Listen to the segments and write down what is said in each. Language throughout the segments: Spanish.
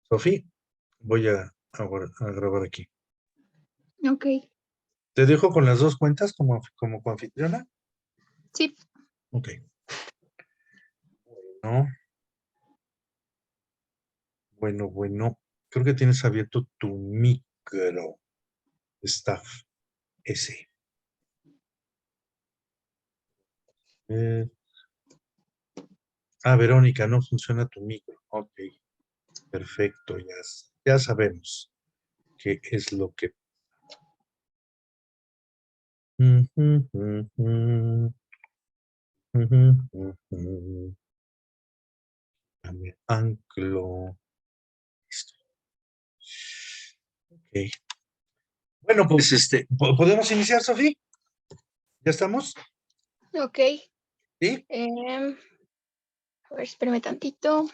Sofía, voy a grabar aquí. Ok. ¿Te dejo con las dos cuentas como coanfitriona? Sí. Ok. Bueno. Creo que tienes abierto tu micro. Staff S. Verónica, no funciona tu micro. Ok. Perfecto, ya sabemos qué es lo que... Dame anclo. Listo. Ok. Bueno, pues ¿podemos iniciar, Sofía? ¿Ya estamos? Ok. ¿Sí? A ver, espérame tantito.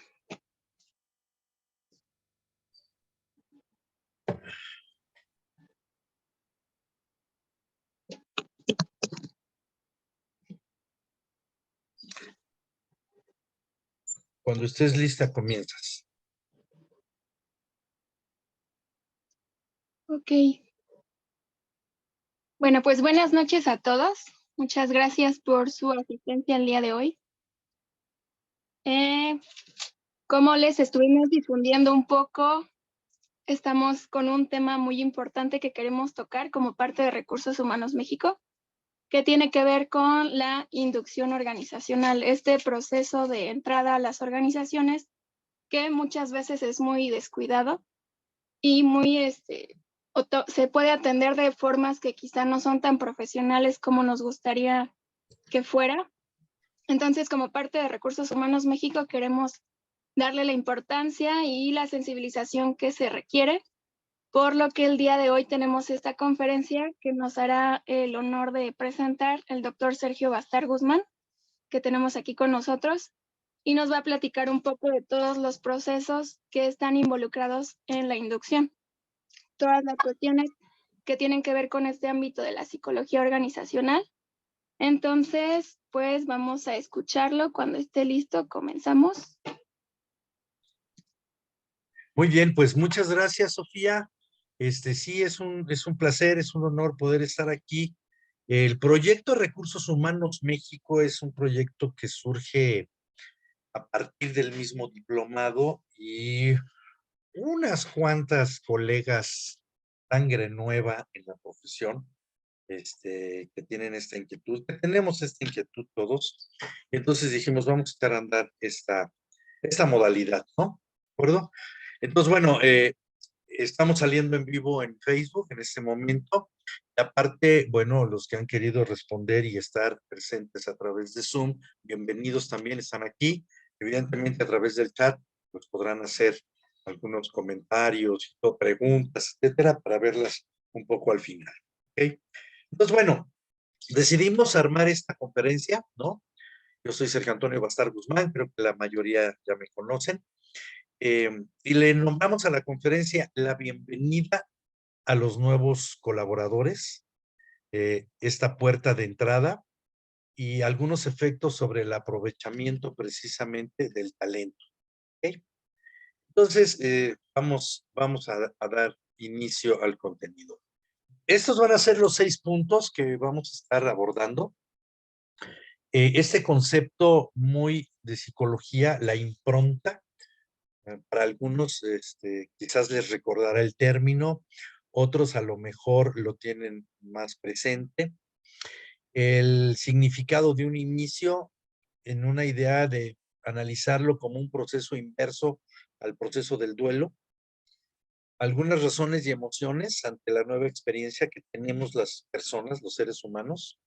Cuando estés lista, comienzas. Ok. Bueno, pues buenas noches a todos. Muchas gracias por su asistencia el día de hoy. Como les estuvimos difundiendo un poco, estamos con un tema muy importante que queremos tocar como parte de Recursos Humanos México, que tiene que ver con la inducción organizacional, este proceso de entrada a las organizaciones que muchas veces es muy descuidado y muy se puede atender de formas que quizá no son tan profesionales como nos gustaría que fuera. Entonces, como parte de Recursos Humanos México, queremos darle la importancia y la sensibilización que se requiere, por lo que el día de hoy tenemos esta conferencia que nos hará el honor de presentar el doctor Sergio Bastar Guzmán, que tenemos aquí con nosotros, y nos va a platicar un poco de todos los procesos que están involucrados en la inducción, todas las cuestiones que tienen que ver con este ámbito de la psicología organizacional. Entonces, pues vamos a escucharlo. Cuando esté listo, comenzamos. Muy bien, pues muchas gracias, Sofía. Sí, es un placer, es un honor poder estar aquí. El proyecto Recursos Humanos México es un proyecto que surge a partir del mismo diplomado y unas cuantas colegas sangre nueva en la profesión, que tienen esta inquietud, que tenemos esta inquietud todos. Entonces dijimos, vamos a echar a andar esta modalidad, ¿no? ¿De acuerdo? Entonces, bueno, estamos saliendo en vivo en Facebook en este momento. Y aparte, bueno, los que han querido responder y estar presentes a través de Zoom, bienvenidos también, están aquí. Evidentemente, a través del chat, pues podrán hacer algunos comentarios, preguntas, etcétera, para verlas un poco al final. ¿Ok? Entonces, bueno, decidimos armar esta conferencia, ¿no? Yo soy Sergio Antonio Bastar Guzmán, creo que la mayoría ya me conocen. Y le nombramos a la conferencia la bienvenida a los nuevos colaboradores, esta puerta de entrada y algunos efectos sobre el aprovechamiento precisamente del talento. ¿Okay? Entonces, vamos a dar inicio al contenido. Estos van a ser los 6 puntos que vamos a estar abordando. Este concepto muy de psicología, la impronta, para algunos quizás les recordará el término, otros a lo mejor lo tienen más presente. El significado de un inicio en una idea de analizarlo como un proceso inverso al proceso del duelo. Algunas razones y emociones ante la nueva experiencia que tenemos las personas, los seres humanos.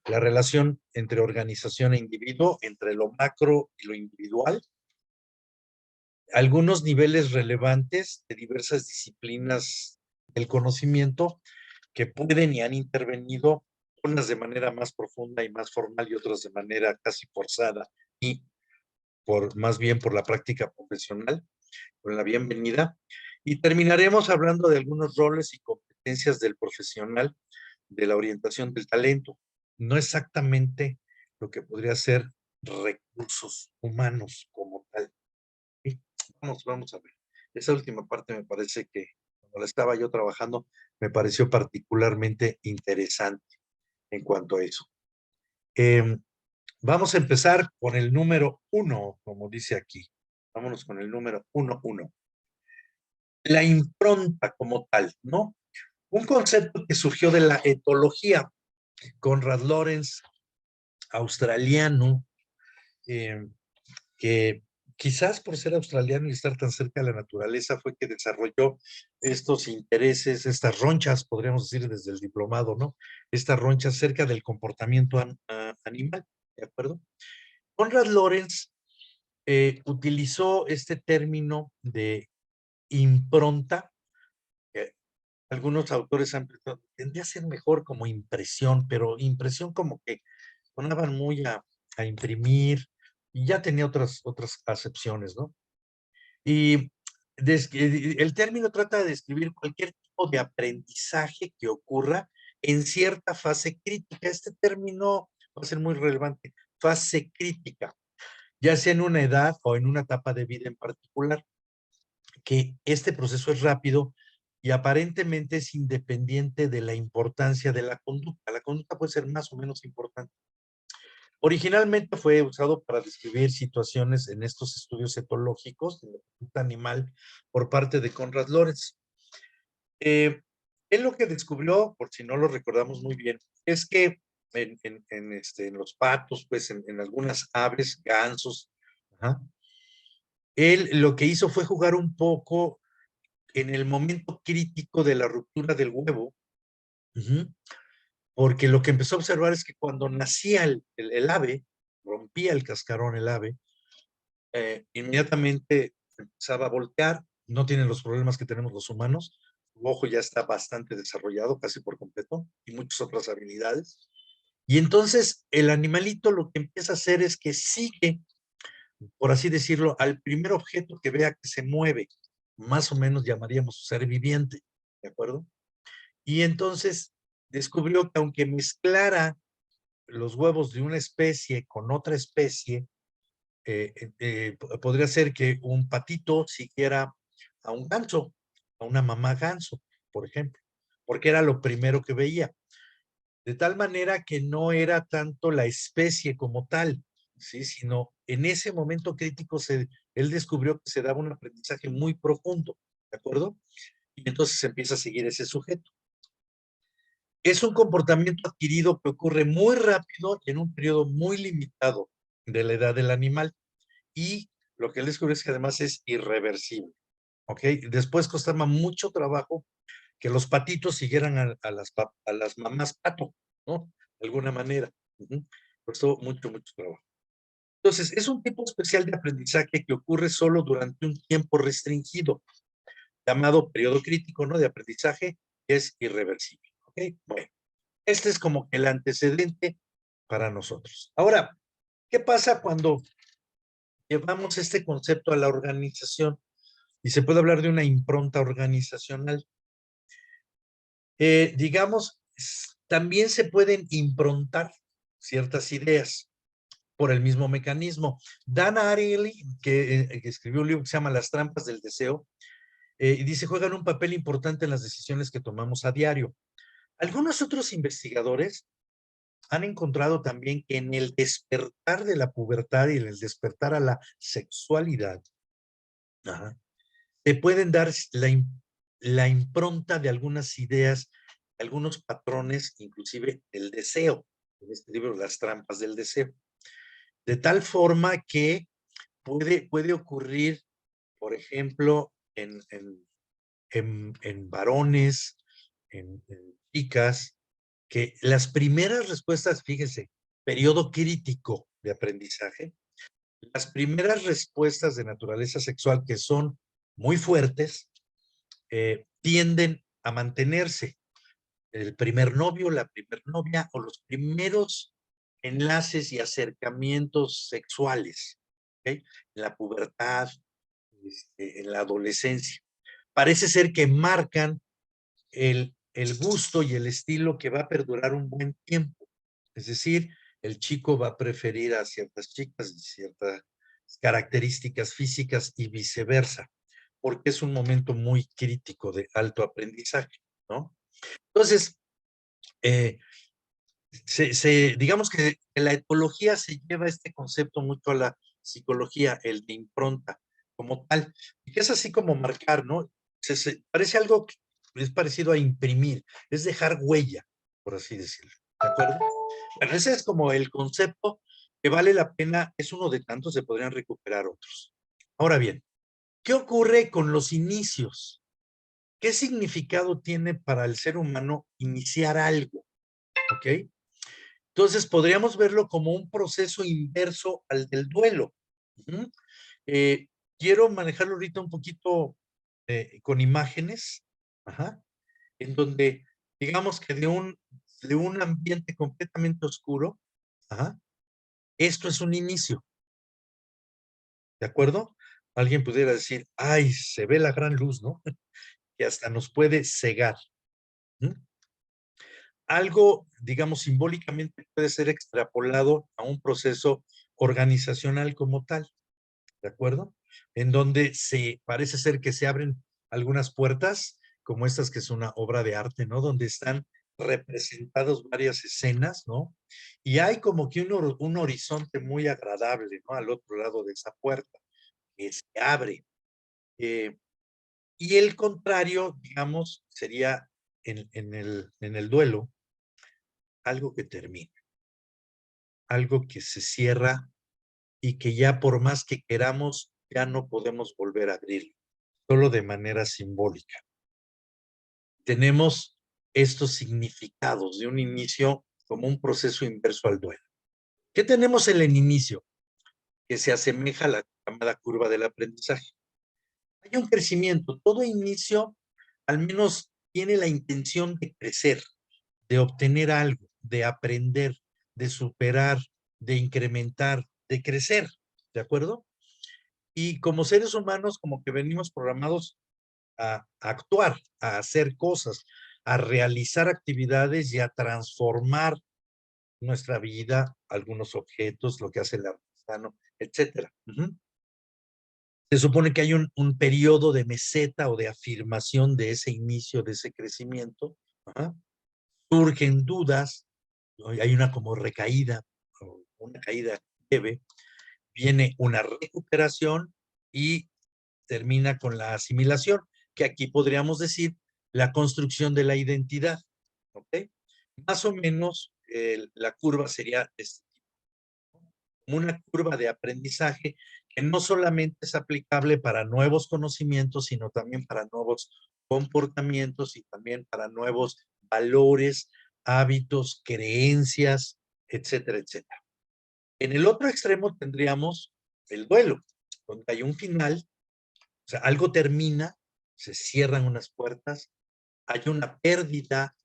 La relación entre organización e individuo, entre lo macro y lo individual. Algunos niveles relevantes de diversas disciplinas del conocimiento que pueden y han intervenido, unas de manera más profunda y más formal y otras de manera casi forzada y más bien por la práctica profesional, con la bienvenida. Y terminaremos hablando de algunos roles y competencias del profesional de la orientación del talento. No exactamente lo que podría ser recursos humanos como tal. ¿Sí? Vamos a ver. Esa última parte me parece que, cuando la estaba yo trabajando, me pareció particularmente interesante en cuanto a eso. Vamos a empezar con el número 1, como dice aquí. Vámonos con el número 1. La impronta como tal, ¿no? Un concepto que surgió de la etología. Konrad Lorenz, australiano, que quizás por ser australiano y estar tan cerca de la naturaleza fue que desarrolló estos intereses, estas ronchas, podríamos decir desde el diplomado, ¿no? Estas ronchas cerca del comportamiento animal, ¿de acuerdo? Konrad Lorenz utilizó este término de impronta. Algunos autores han pensado, tendría que ser mejor como impresión, pero impresión como que sonaban muy a imprimir, y ya tenía otras acepciones, ¿no? Y el término trata de describir cualquier tipo de aprendizaje que ocurra en cierta fase crítica. Este término va a ser muy relevante, fase crítica, ya sea en una edad o en una etapa de vida en particular, que este proceso es rápido y aparentemente es independiente de la importancia de la conducta. La conducta puede ser más o menos importante. Originalmente fue usado para describir situaciones en estos estudios etológicos de la conducta animal por parte de Konrad Lorenz. Él lo que descubrió, por si no lo recordamos muy bien, es que en los patos, pues en algunas aves, gansos, ajá, él lo que hizo fue jugar un poco en el momento crítico de la ruptura del huevo, uh-huh, porque lo que empezó a observar es que cuando nacía el ave, rompía el cascarón el ave, inmediatamente empezaba a voltear, no tiene los problemas que tenemos los humanos, su ojo ya está bastante desarrollado, casi por completo, y muchas otras habilidades. Y entonces el animalito lo que empieza a hacer es que sigue, por así decirlo, al primer objeto que vea que se mueve, más o menos llamaríamos ser viviente, ¿de acuerdo? Y entonces descubrió que aunque mezclara los huevos de una especie con otra especie, podría ser que un patito siguiera a un ganso, a una mamá ganso, por ejemplo, porque era lo primero que veía. De tal manera que no era tanto la especie como tal, ¿sí? Sino en ese momento crítico él descubrió que se daba un aprendizaje muy profundo, ¿de acuerdo? Y entonces empieza a seguir ese sujeto. Es un comportamiento adquirido que ocurre muy rápido y en un periodo muy limitado de la edad del animal. Y lo que él descubrió es que además es irreversible. ¿Ok? Después costaba mucho trabajo que los patitos siguieran a las mamás pato, ¿no? De alguna manera. Costó mucho trabajo. Entonces, es un tipo especial de aprendizaje que ocurre solo durante un tiempo restringido, llamado periodo crítico, ¿no? De aprendizaje, que es irreversible. ¿Ok? Bueno, este es como que el antecedente para nosotros. Ahora, ¿qué pasa cuando llevamos este concepto a la organización? Y se puede hablar de una impronta organizacional. Digamos, también se pueden improntar ciertas ideas por el mismo mecanismo. Dan Ariely, que escribió un libro que se llama Las trampas del deseo, y dice, juegan un papel importante en las decisiones que tomamos a diario. Algunos otros investigadores han encontrado también que en el despertar de la pubertad y en el despertar a la sexualidad, ajá, te pueden dar la impronta de algunas ideas, algunos patrones, inclusive el deseo, en este libro, Las trampas del deseo. De tal forma que puede ocurrir, por ejemplo, en varones, en chicas, que las primeras respuestas, fíjese, periodo crítico de aprendizaje, las primeras respuestas de naturaleza sexual que son muy fuertes, tienden a mantenerse. El primer novio, la primer novia o los primeros enlaces y acercamientos sexuales, ¿okay? En la pubertad, en la adolescencia. Parece ser que marcan el gusto y el estilo que va a perdurar un buen tiempo. Es decir, el chico va a preferir a ciertas chicas de ciertas características físicas y viceversa, porque es un momento muy crítico de alto aprendizaje, ¿no? Entonces, eh, digamos que la etología se lleva este concepto mucho a la psicología, el de impronta como tal, y que es así como marcar, ¿no? Parece algo que es parecido a imprimir, es dejar huella, por así decirlo, ¿de acuerdo? Bueno, ese es como el concepto que vale la pena, es uno de tantos, se podrían recuperar otros. Ahora bien, ¿qué ocurre con los inicios? ¿Qué significado tiene para el ser humano iniciar algo? ¿Ok? Entonces, podríamos verlo como un proceso inverso al del duelo. Ujú. Quiero manejarlo ahorita un poquito con imágenes, ajá, en donde digamos que de un ambiente completamente oscuro, ajá, esto es un inicio, ¿de acuerdo? Alguien pudiera decir, ay, se ve la gran luz, ¿no? Que hasta nos puede cegar. ¿Mm? Algo, digamos, simbólicamente puede ser extrapolado a un proceso organizacional como tal, ¿de acuerdo? En donde parece ser que se abren algunas puertas, como estas que es una obra de arte, ¿no? Donde están representadas varias escenas, ¿no? Y hay como que un horizonte muy agradable, ¿no? Al otro lado de esa puerta, que se abre. Eh, y el contrario, digamos, sería en el duelo, algo que termina, algo que se cierra y que ya por más que queramos, ya no podemos volver a abrirlo, solo de manera simbólica. Tenemos estos significados de un inicio como un proceso inverso al duelo. ¿Qué tenemos en el inicio? Que se asemeja a la llamada curva del aprendizaje. Hay un crecimiento, todo inicio al menos tiene la intención de crecer, de obtener algo, de aprender, de superar, de incrementar, de crecer, ¿de acuerdo? Y como seres humanos, como que venimos programados a actuar, a hacer cosas, a realizar actividades y a transformar nuestra vida, algunos objetos, lo que hace el artesano, etcétera. Se supone que hay un periodo de meseta o de afirmación de ese inicio, de ese crecimiento. Ajá. Surgen dudas, ¿no? Hay una como recaída, o una caída leve, viene una recuperación y termina con la asimilación, que aquí podríamos decir la construcción de la identidad. ¿Ok? Más o menos la curva sería este tipo, como una curva de aprendizaje que no solamente es aplicable para nuevos conocimientos, sino también para nuevos comportamientos y también para nuevos valores, hábitos, creencias, etcétera, etcétera. En el otro extremo tendríamos el duelo, donde hay un final, o sea, algo termina, se cierran unas puertas, hay una pérdida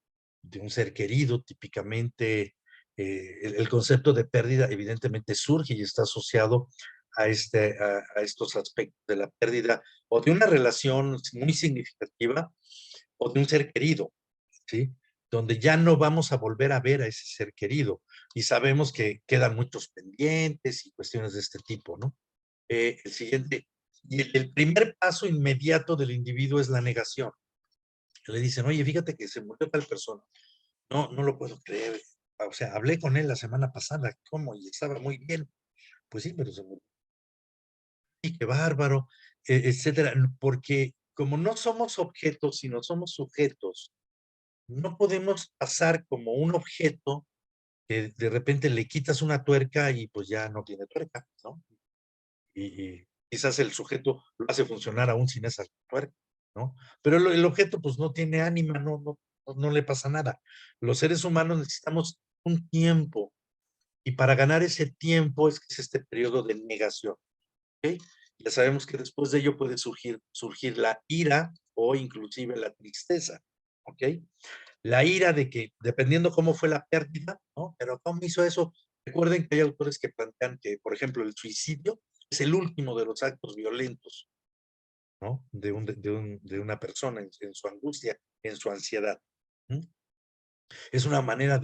de un ser querido, típicamente el concepto de pérdida evidentemente surge y está asociado a estos aspectos de la pérdida o de una relación muy significativa o de un ser querido, ¿sí? Donde ya no vamos a volver a ver a ese ser querido y sabemos que quedan muchos pendientes y cuestiones de este tipo, ¿no? El siguiente, y el primer paso inmediato del individuo es la negación. Le dicen, oye, fíjate que se murió tal persona. No, no lo puedo creer. O sea, hablé con él la semana pasada, ¿cómo? Y estaba muy bien. Pues sí, pero se murió. Y qué bárbaro, etcétera. Porque como no somos objetos, sino somos sujetos, no podemos pasar como un objeto que de repente le quitas una tuerca y pues ya no tiene tuerca, ¿no? Y quizás el sujeto lo hace funcionar aún sin esa tuerca, ¿no? Pero el objeto pues no tiene ánima, no le pasa nada. Los seres humanos necesitamos un tiempo y para ganar ese tiempo es que es este periodo de negación, ¿ok? Ya sabemos que después de ello puede surgir la ira o inclusive la tristeza, ¿ok? La ira de que, dependiendo cómo fue la pérdida, ¿no? Pero ¿cómo hizo eso? Recuerden que hay autores que plantean que, por ejemplo, el suicidio es el último de los actos violentos, ¿no? De una persona en su angustia, en su ansiedad. ¿Mm? Es una manera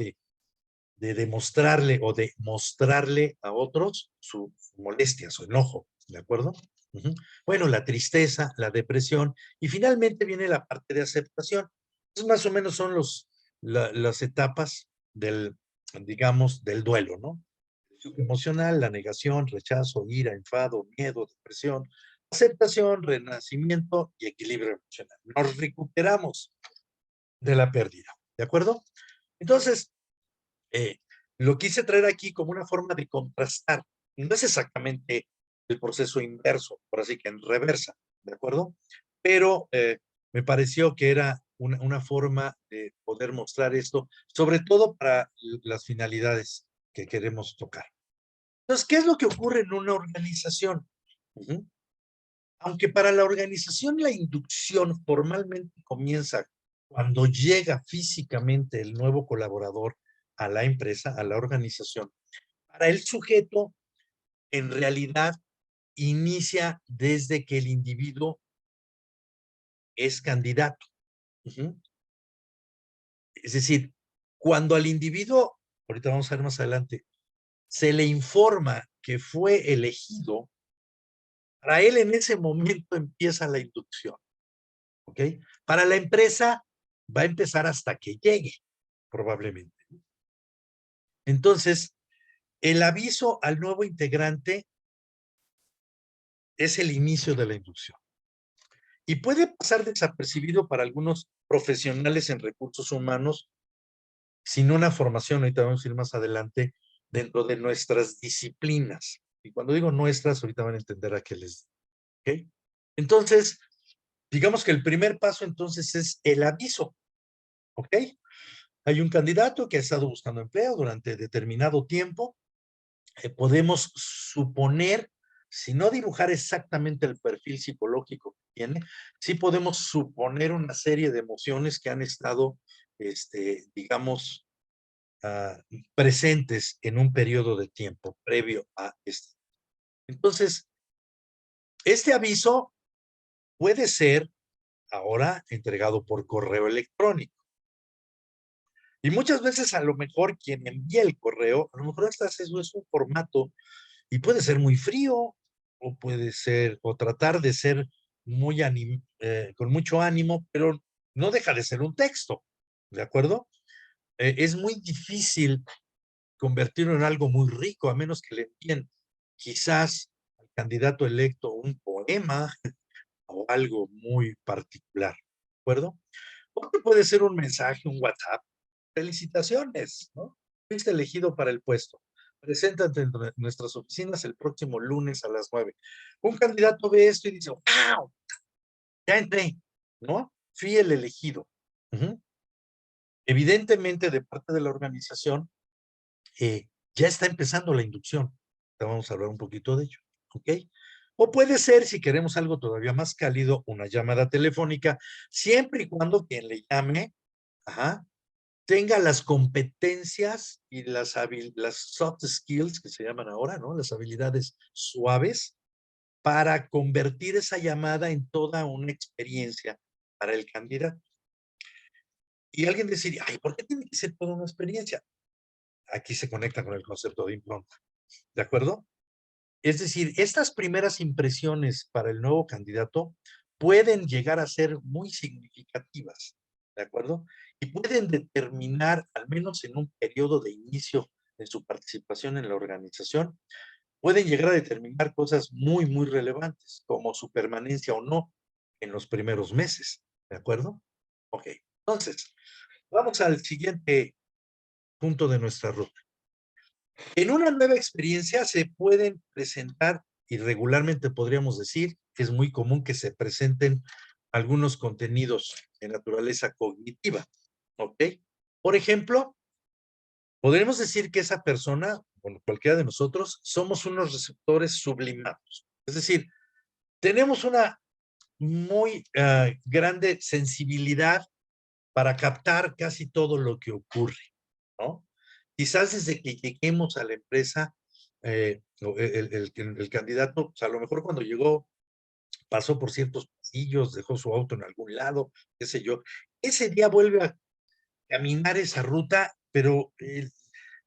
de demostrarle o de mostrarle a otros su molestia, su enojo, ¿de acuerdo? Ujú. Bueno, la tristeza, la depresión, y finalmente viene la parte de aceptación. Entonces, más o menos son las etapas del, digamos, del duelo, ¿no? Emocional, la negación, rechazo, ira, enfado, miedo, depresión, aceptación, renacimiento y equilibrio emocional. Nos recuperamos de la pérdida, ¿de acuerdo? Entonces, eh, lo quise traer aquí como una forma de contrastar. No es exactamente el proceso inverso, por así que en reversa, ¿de acuerdo? Pero me pareció que era una forma de poder mostrar esto, sobre todo para las finalidades que queremos tocar. Entonces, ¿qué es lo que ocurre en una organización? Ujú. Aunque para la organización la inducción formalmente comienza cuando llega físicamente el nuevo colaborador a la empresa, a la organización, para el sujeto en realidad inicia desde que el individuo es candidato. Ujú. Es decir, cuando al individuo, ahorita vamos a ver más adelante, se le informa que fue elegido, para él en ese momento empieza la inducción. ¿Ok? Para la empresa va a empezar hasta que llegue, probablemente. Entonces, el aviso al nuevo integrante es el inicio de la inducción. Y puede pasar desapercibido para algunos profesionales en recursos humanos sin una formación, ahorita vamos a ir más adelante, dentro de nuestras disciplinas. Y cuando digo nuestras, ahorita van a entender a qué les digo. ¿Ok? Entonces, digamos que el primer paso entonces es el aviso. ¿Ok? Hay un candidato que ha estado buscando empleo durante determinado tiempo. Podemos suponer, si no dibujar exactamente el perfil psicológico que tiene, sí podemos suponer una serie de emociones que han estado, digamos, uh, presentes en un periodo de tiempo previo a este. Entonces, este aviso puede ser ahora entregado por correo electrónico. Y muchas veces a lo mejor quien envía el correo, a lo mejor hasta eso es un formato y puede ser muy frío o puede ser, o tratar de ser muy con mucho ánimo, pero no deja de ser un texto, ¿de acuerdo? Es muy difícil convertirlo en algo muy rico, a menos que le envíen quizás al candidato electo un poema o algo muy particular, ¿de acuerdo? O puede ser un mensaje, un WhatsApp. Felicitaciones, ¿no? Fuiste elegido para el puesto. Preséntate en nuestras oficinas el próximo lunes a las 9. Un candidato ve esto y dice, ¡wow! Ya entré, ¿no? Fui el elegido. Uh-huh. Evidentemente, de parte de la organización, ya está empezando la inducción. Ya vamos a hablar un poquito de ello, ¿ok? O puede ser, si queremos algo todavía más cálido, una llamada telefónica, siempre y cuando quien le llame, ajá, tenga las competencias y las soft skills que se llaman ahora, ¿no? Las habilidades suaves para convertir esa llamada en toda una experiencia para el candidato. Y alguien deciría, ay, ¿por qué tiene que ser toda una experiencia? Aquí se conecta con el concepto de impronta, ¿de acuerdo? Es decir, estas primeras impresiones para el nuevo candidato pueden llegar a ser muy significativas, ¿de acuerdo? Y pueden determinar, al menos en un periodo de inicio de su participación en la organización, pueden llegar a determinar cosas muy, muy relevantes, como su permanencia o no en los primeros meses, ¿de acuerdo? Ok, entonces, vamos al siguiente punto de nuestra ruta. En una nueva experiencia se pueden presentar, y regularmente podríamos decir que es muy común que se presenten algunos contenidos de naturaleza cognitiva, ¿ok? Por ejemplo, podríamos decir que esa persona, bueno, cualquiera de nosotros, somos unos receptores sublimados. Es decir, tenemos una muy grande sensibilidad para captar casi todo lo que ocurre, ¿no? Quizás desde que lleguemos a la empresa, el candidato, pues a lo mejor cuando llegó, pasó por ciertos pasillos, dejó su auto en algún lado, qué sé yo. Ese día vuelve a caminar esa ruta, pero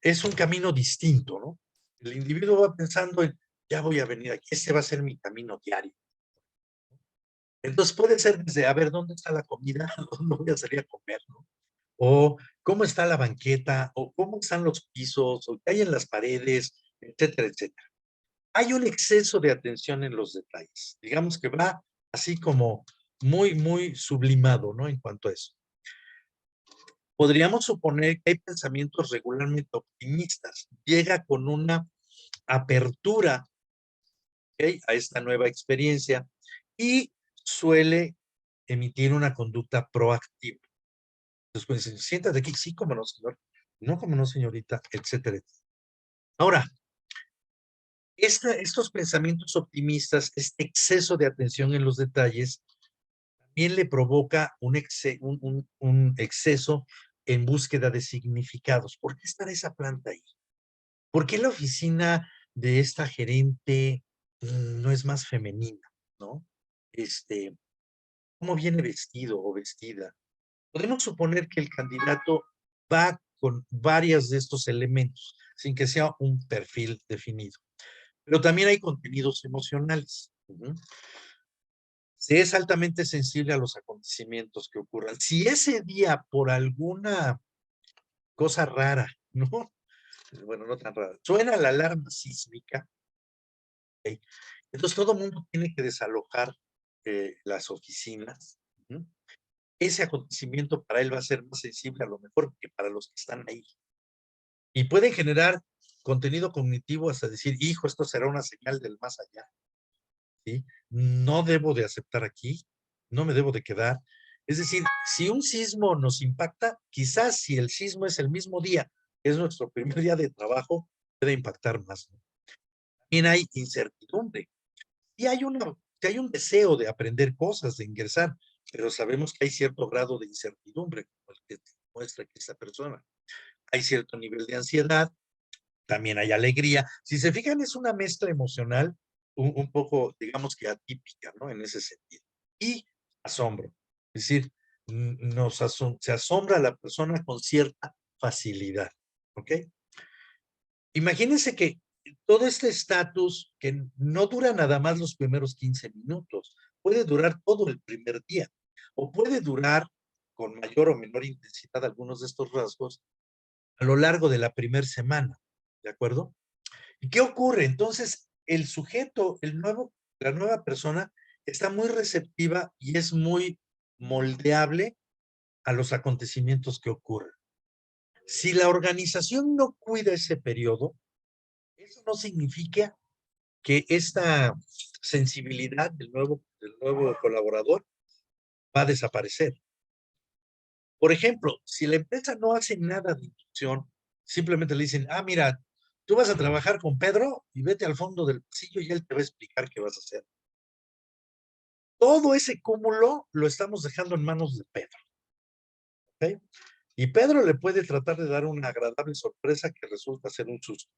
es un camino distinto, ¿no? El individuo va pensando en, ya voy a venir aquí, ese va a ser mi camino diario. Entonces puede ser desde, a ver, ¿dónde está la comida? ¿Dónde voy a salir a comer, no? O cómo está la banqueta, o cómo están los pisos, o qué hay en las paredes, etcétera, etcétera. Hay un exceso de atención en los detalles. Digamos que va así como muy, muy sublimado, ¿no? En cuanto a eso. Podríamos suponer que hay pensamientos regularmente optimistas. Llega con una apertura, ¿ok?, a esta nueva experiencia y suele emitir una conducta proactiva. Entonces, pues, siéntate aquí, sí, como no, señor, no, como no, señorita, etcétera, etcétera. Ahora, estos pensamientos optimistas, este exceso de atención en los detalles, también le provoca un exceso en búsqueda de significados. ¿Por qué está esa planta ahí? ¿Por qué la oficina de esta gerente no es más femenina, no? Este, ¿Cómo viene vestido o vestida? Podemos suponer que el candidato va con varios de estos elementos, sin que sea un perfil definido. Pero también hay contenidos emocionales. Se es altamente sensible a los acontecimientos que ocurran. Si ese día, por alguna cosa rara, ¿no? Bueno, no tan rara, suena la alarma sísmica, ¿ok? Entonces todo el mundo tiene que desalojar las oficinas. Ese acontecimiento para él va a ser más sensible a lo mejor que para los que están ahí. Y pueden generar contenido cognitivo hasta decir, hijo, esto será una señal del más allá, ¿sí? No debo de aceptar aquí, no me debo de quedar. Es decir, si un sismo nos impacta, quizás si el sismo es el mismo día, que es nuestro primer día de trabajo, puede impactar más, ¿no? También hay incertidumbre. Y si hay un deseo de aprender cosas, de ingresar, pero sabemos que hay cierto grado de incertidumbre, como el que muestra que esta persona. Hay cierto nivel de ansiedad, también hay alegría. Si se fijan, es una mezcla emocional un poco, digamos que atípica, ¿no? En ese sentido. Y asombro. Es decir, se asombra a la persona con cierta facilidad. ¿Ok? Imagínense que todo este estatus, que no dura nada más los primeros 15 minutos, puede durar todo el primer día, o puede durar con mayor o menor intensidad algunos de estos rasgos a lo largo de la primera semana, ¿de acuerdo? ¿Y qué ocurre? Entonces, el sujeto, la nueva persona, está muy receptiva y es muy moldeable a los acontecimientos que ocurren. Si la organización no cuida ese periodo, eso no significa que esta sensibilidad del nuevo colaborador va a desaparecer. Por ejemplo, si la empresa no hace nada de inducción, simplemente le dicen, ah, mira, tú vas a trabajar con Pedro y vete al fondo del pasillo y él te va a explicar qué vas a hacer. Todo ese cúmulo lo estamos dejando en manos de Pedro. ¿Ok? Y Pedro le puede tratar de dar una agradable sorpresa que resulta ser un susto.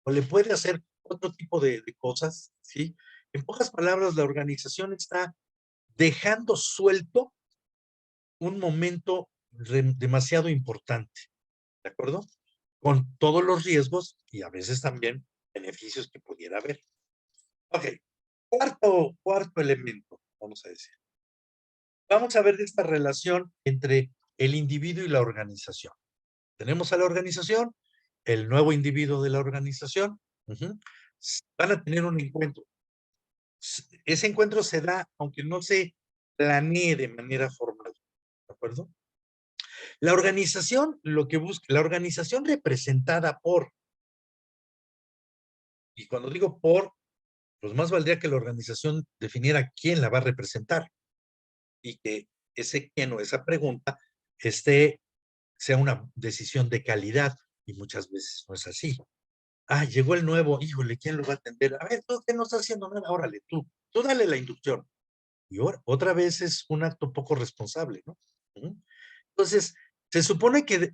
O le puede hacer otro tipo de cosas, ¿sí? En pocas palabras, la organización está dejando suelto un momento demasiado importante, ¿de acuerdo? Con todos los riesgos y a veces también beneficios que pudiera haber. Ok, cuarto elemento, vamos a decir. Vamos a ver esta relación entre el individuo y la organización. Tenemos a la organización, el nuevo individuo de la organización, van a tener un encuentro. Ese encuentro se da, aunque no se planee de manera formal, ¿de acuerdo? La organización, lo que busca, la organización representada por, y cuando digo por, pues más valdría que la organización definiera quién la va a representar y que ese quién o esa pregunta sea una decisión de calidad y muchas veces no es así. Ah, llegó el nuevo, híjole, ¿quién lo va a atender? A ver, tú que no estás haciendo nada, órale, tú dale la inducción. Y otra vez es un acto poco responsable, ¿no? Entonces, se supone que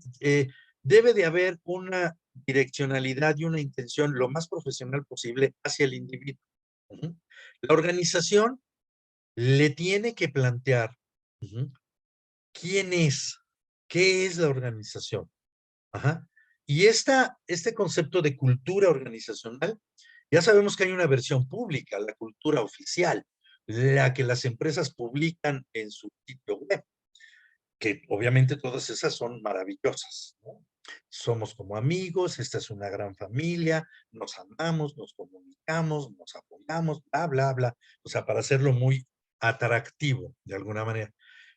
debe de haber una direccionalidad y una intención lo más profesional posible hacia el individuo. La organización le tiene que plantear quién es, qué es la organización. Ajá. Y este concepto de cultura organizacional, ya sabemos que hay una versión pública, la cultura oficial, la que las empresas publican en su sitio web, que obviamente todas esas son maravillosas, ¿no? Somos como amigos, esta es una gran familia, nos amamos, nos comunicamos, nos apoyamos, bla, bla, bla. O sea, para hacerlo muy atractivo de alguna manera.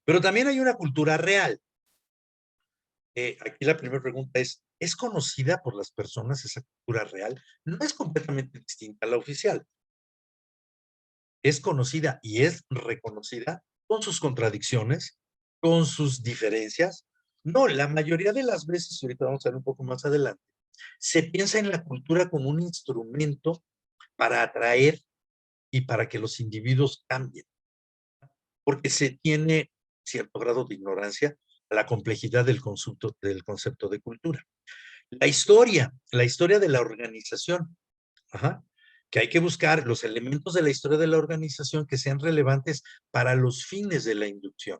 Pero también hay una cultura real. Aquí la primera pregunta ¿es conocida por las personas esa cultura real? No es completamente distinta a la oficial. Es conocida y es reconocida con sus contradicciones, con sus diferencias. No, la mayoría de las veces, y ahorita vamos a ver un poco más adelante, se piensa en la cultura como un instrumento para atraer y para que los individuos cambien, porque se tiene cierto grado de ignorancia a la complejidad del concepto de cultura. La historia de la organización, ajá, que hay que buscar los elementos de la historia de la organización que sean relevantes para los fines de la inducción.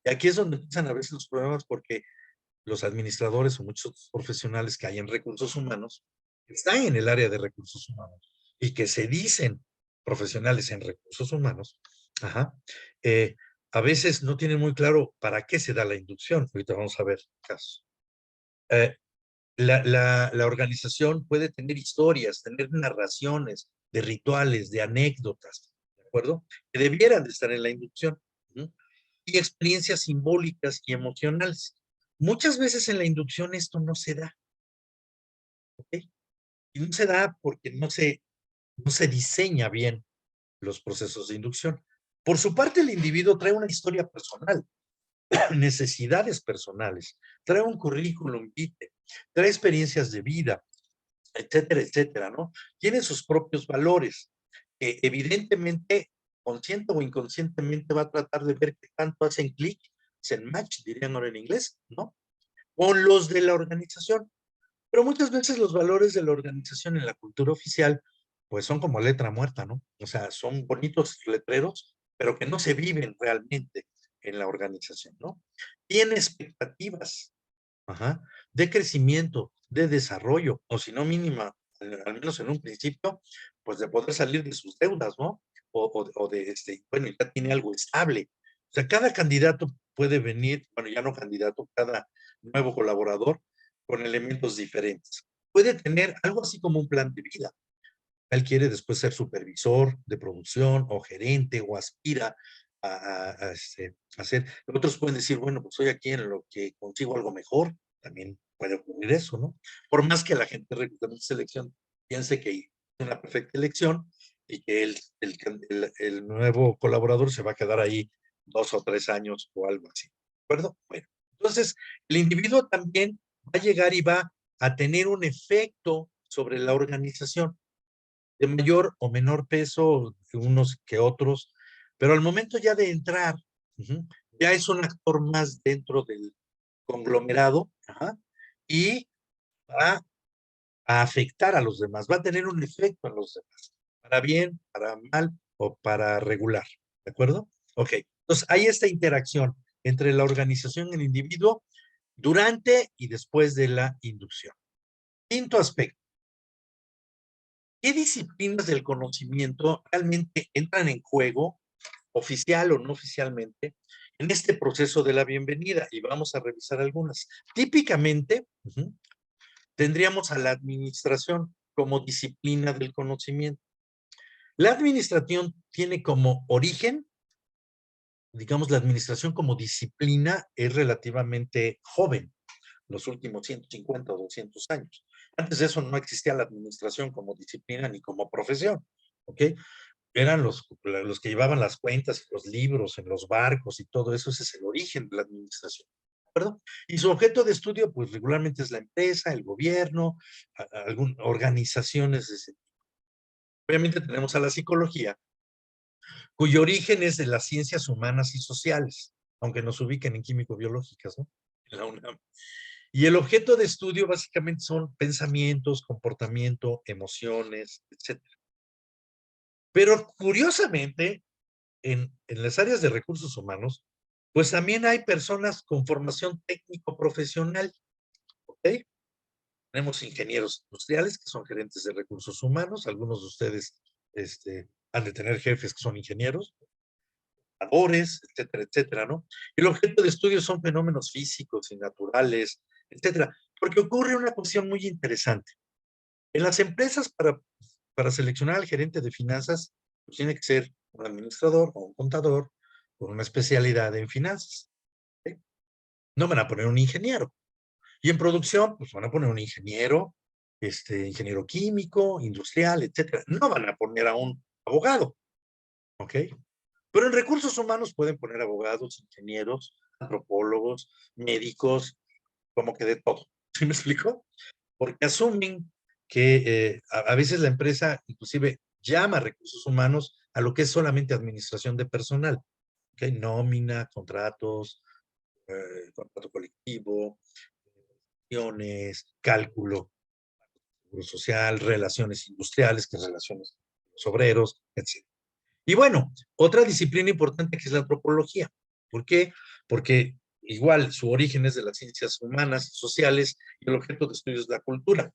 Y aquí es donde empiezan a veces los problemas porque los administradores o muchos profesionales que hay en recursos humanos están en el área de recursos humanos y que se dicen profesionales en recursos humanos, ajá, a veces no tienen muy claro para qué se da la inducción. Ahorita vamos a ver casos. Eh, la organización puede tener historias, tener narraciones de rituales, de anécdotas, ¿de acuerdo? Que debieran de estar en la inducción. ¿No? Y experiencias simbólicas y emocionales. Muchas veces en la inducción esto no se da, ¿ok? Y no se da porque no se diseña bien los procesos de inducción. Por su parte, el individuo trae una historia personal, necesidades personales, trae un currículum vitae, trae experiencias de vida, etcétera, etcétera, ¿no? Tiene sus propios valores, que evidentemente, consciente o inconscientemente va a tratar de ver qué tanto hacen clic, hacen match, dirían ahora en inglés, ¿no? Con los de la organización. Pero muchas veces los valores de la organización en la cultura oficial, pues son como letra muerta, ¿no? O sea, son bonitos letreros, pero que no se viven realmente en la organización, ¿no? Tiene expectativas, ajá, de crecimiento, de desarrollo, o si no mínima, al menos en un principio, pues de poder salir de sus deudas, ¿no? O de, bueno, ya tiene algo estable. O sea, cada candidato puede venir, bueno, ya no candidato, cada nuevo colaborador con elementos diferentes. Puede tener algo así como un plan de vida. Él quiere después ser supervisor de producción o gerente o aspira a hacer. Otros pueden decir, bueno, pues soy aquí en lo que consigo algo mejor. También puede ocurrir eso, ¿no? Por más que la gente de reclutamiento de selección piense que es una perfecta elección y que el nuevo colaborador se va a quedar ahí 2 o 3 años o algo así. ¿De acuerdo? Bueno, entonces el individuo también va a llegar y va a tener un efecto sobre la organización de mayor o menor peso unos que otros, pero al momento ya de entrar, ya es un actor más dentro del conglomerado, ajá, y va a afectar a los demás, va a tener un efecto en los demás, para bien, para mal o para regular, ¿de acuerdo? Ok, entonces hay esta interacción entre la organización y el individuo durante y después de la inducción. Quinto aspecto. ¿Qué disciplinas del conocimiento realmente entran en juego, oficial o no oficialmente, en este proceso de la bienvenida? Y vamos a revisar algunas. Típicamente, tendríamos a la administración como disciplina del conocimiento. La administración tiene como origen, digamos, la administración como disciplina es relativamente joven, los últimos 150 o 200 años. Antes de eso no existía la administración como disciplina ni como profesión, ¿ok? Eran los que llevaban las cuentas y los libros en los barcos y todo eso, ese es el origen de la administración, ¿de acuerdo? Y su objeto de estudio, pues regularmente es la empresa, el gobierno, organizaciones de ese tipo. Obviamente tenemos a la psicología, cuyo origen es de las ciencias humanas y sociales, aunque nos ubiquen en químico-biológicas, ¿no? En la UNAM. Y el objeto de estudio básicamente son pensamientos, comportamiento, emociones, etcétera. Pero curiosamente, en las áreas de recursos humanos, pues también hay personas con formación técnico-profesional, ¿ok? Tenemos ingenieros industriales que son gerentes de recursos humanos. Algunos de ustedes han de tener jefes que son ingenieros, etcétera, etcétera, ¿no? El objeto de estudio son fenómenos físicos y naturales, etcétera, porque ocurre una cuestión muy interesante. En las empresas, para seleccionar al gerente de finanzas, pues tiene que ser un administrador o un contador con una especialidad en finanzas. ¿Sí? No van a poner un ingeniero. Y en producción, pues van a poner un ingeniero, ingeniero químico, industrial, etcétera. No van a poner a un abogado, ¿ok? Pero en recursos humanos pueden poner abogados, ingenieros, antropólogos, médicos, como que de todo. ¿Sí me explico? Porque asumen que a veces la empresa inclusive llama a recursos humanos a lo que es solamente administración de personal, ¿ok? Nómina, contratos, contrato colectivo, cálculo, seguro social, relaciones industriales, que es relaciones con los obreros, etc. Y bueno, otra disciplina importante que es la antropología. ¿Por qué? Porque igual su origen es de las ciencias humanas y sociales y el objeto de estudio es la cultura.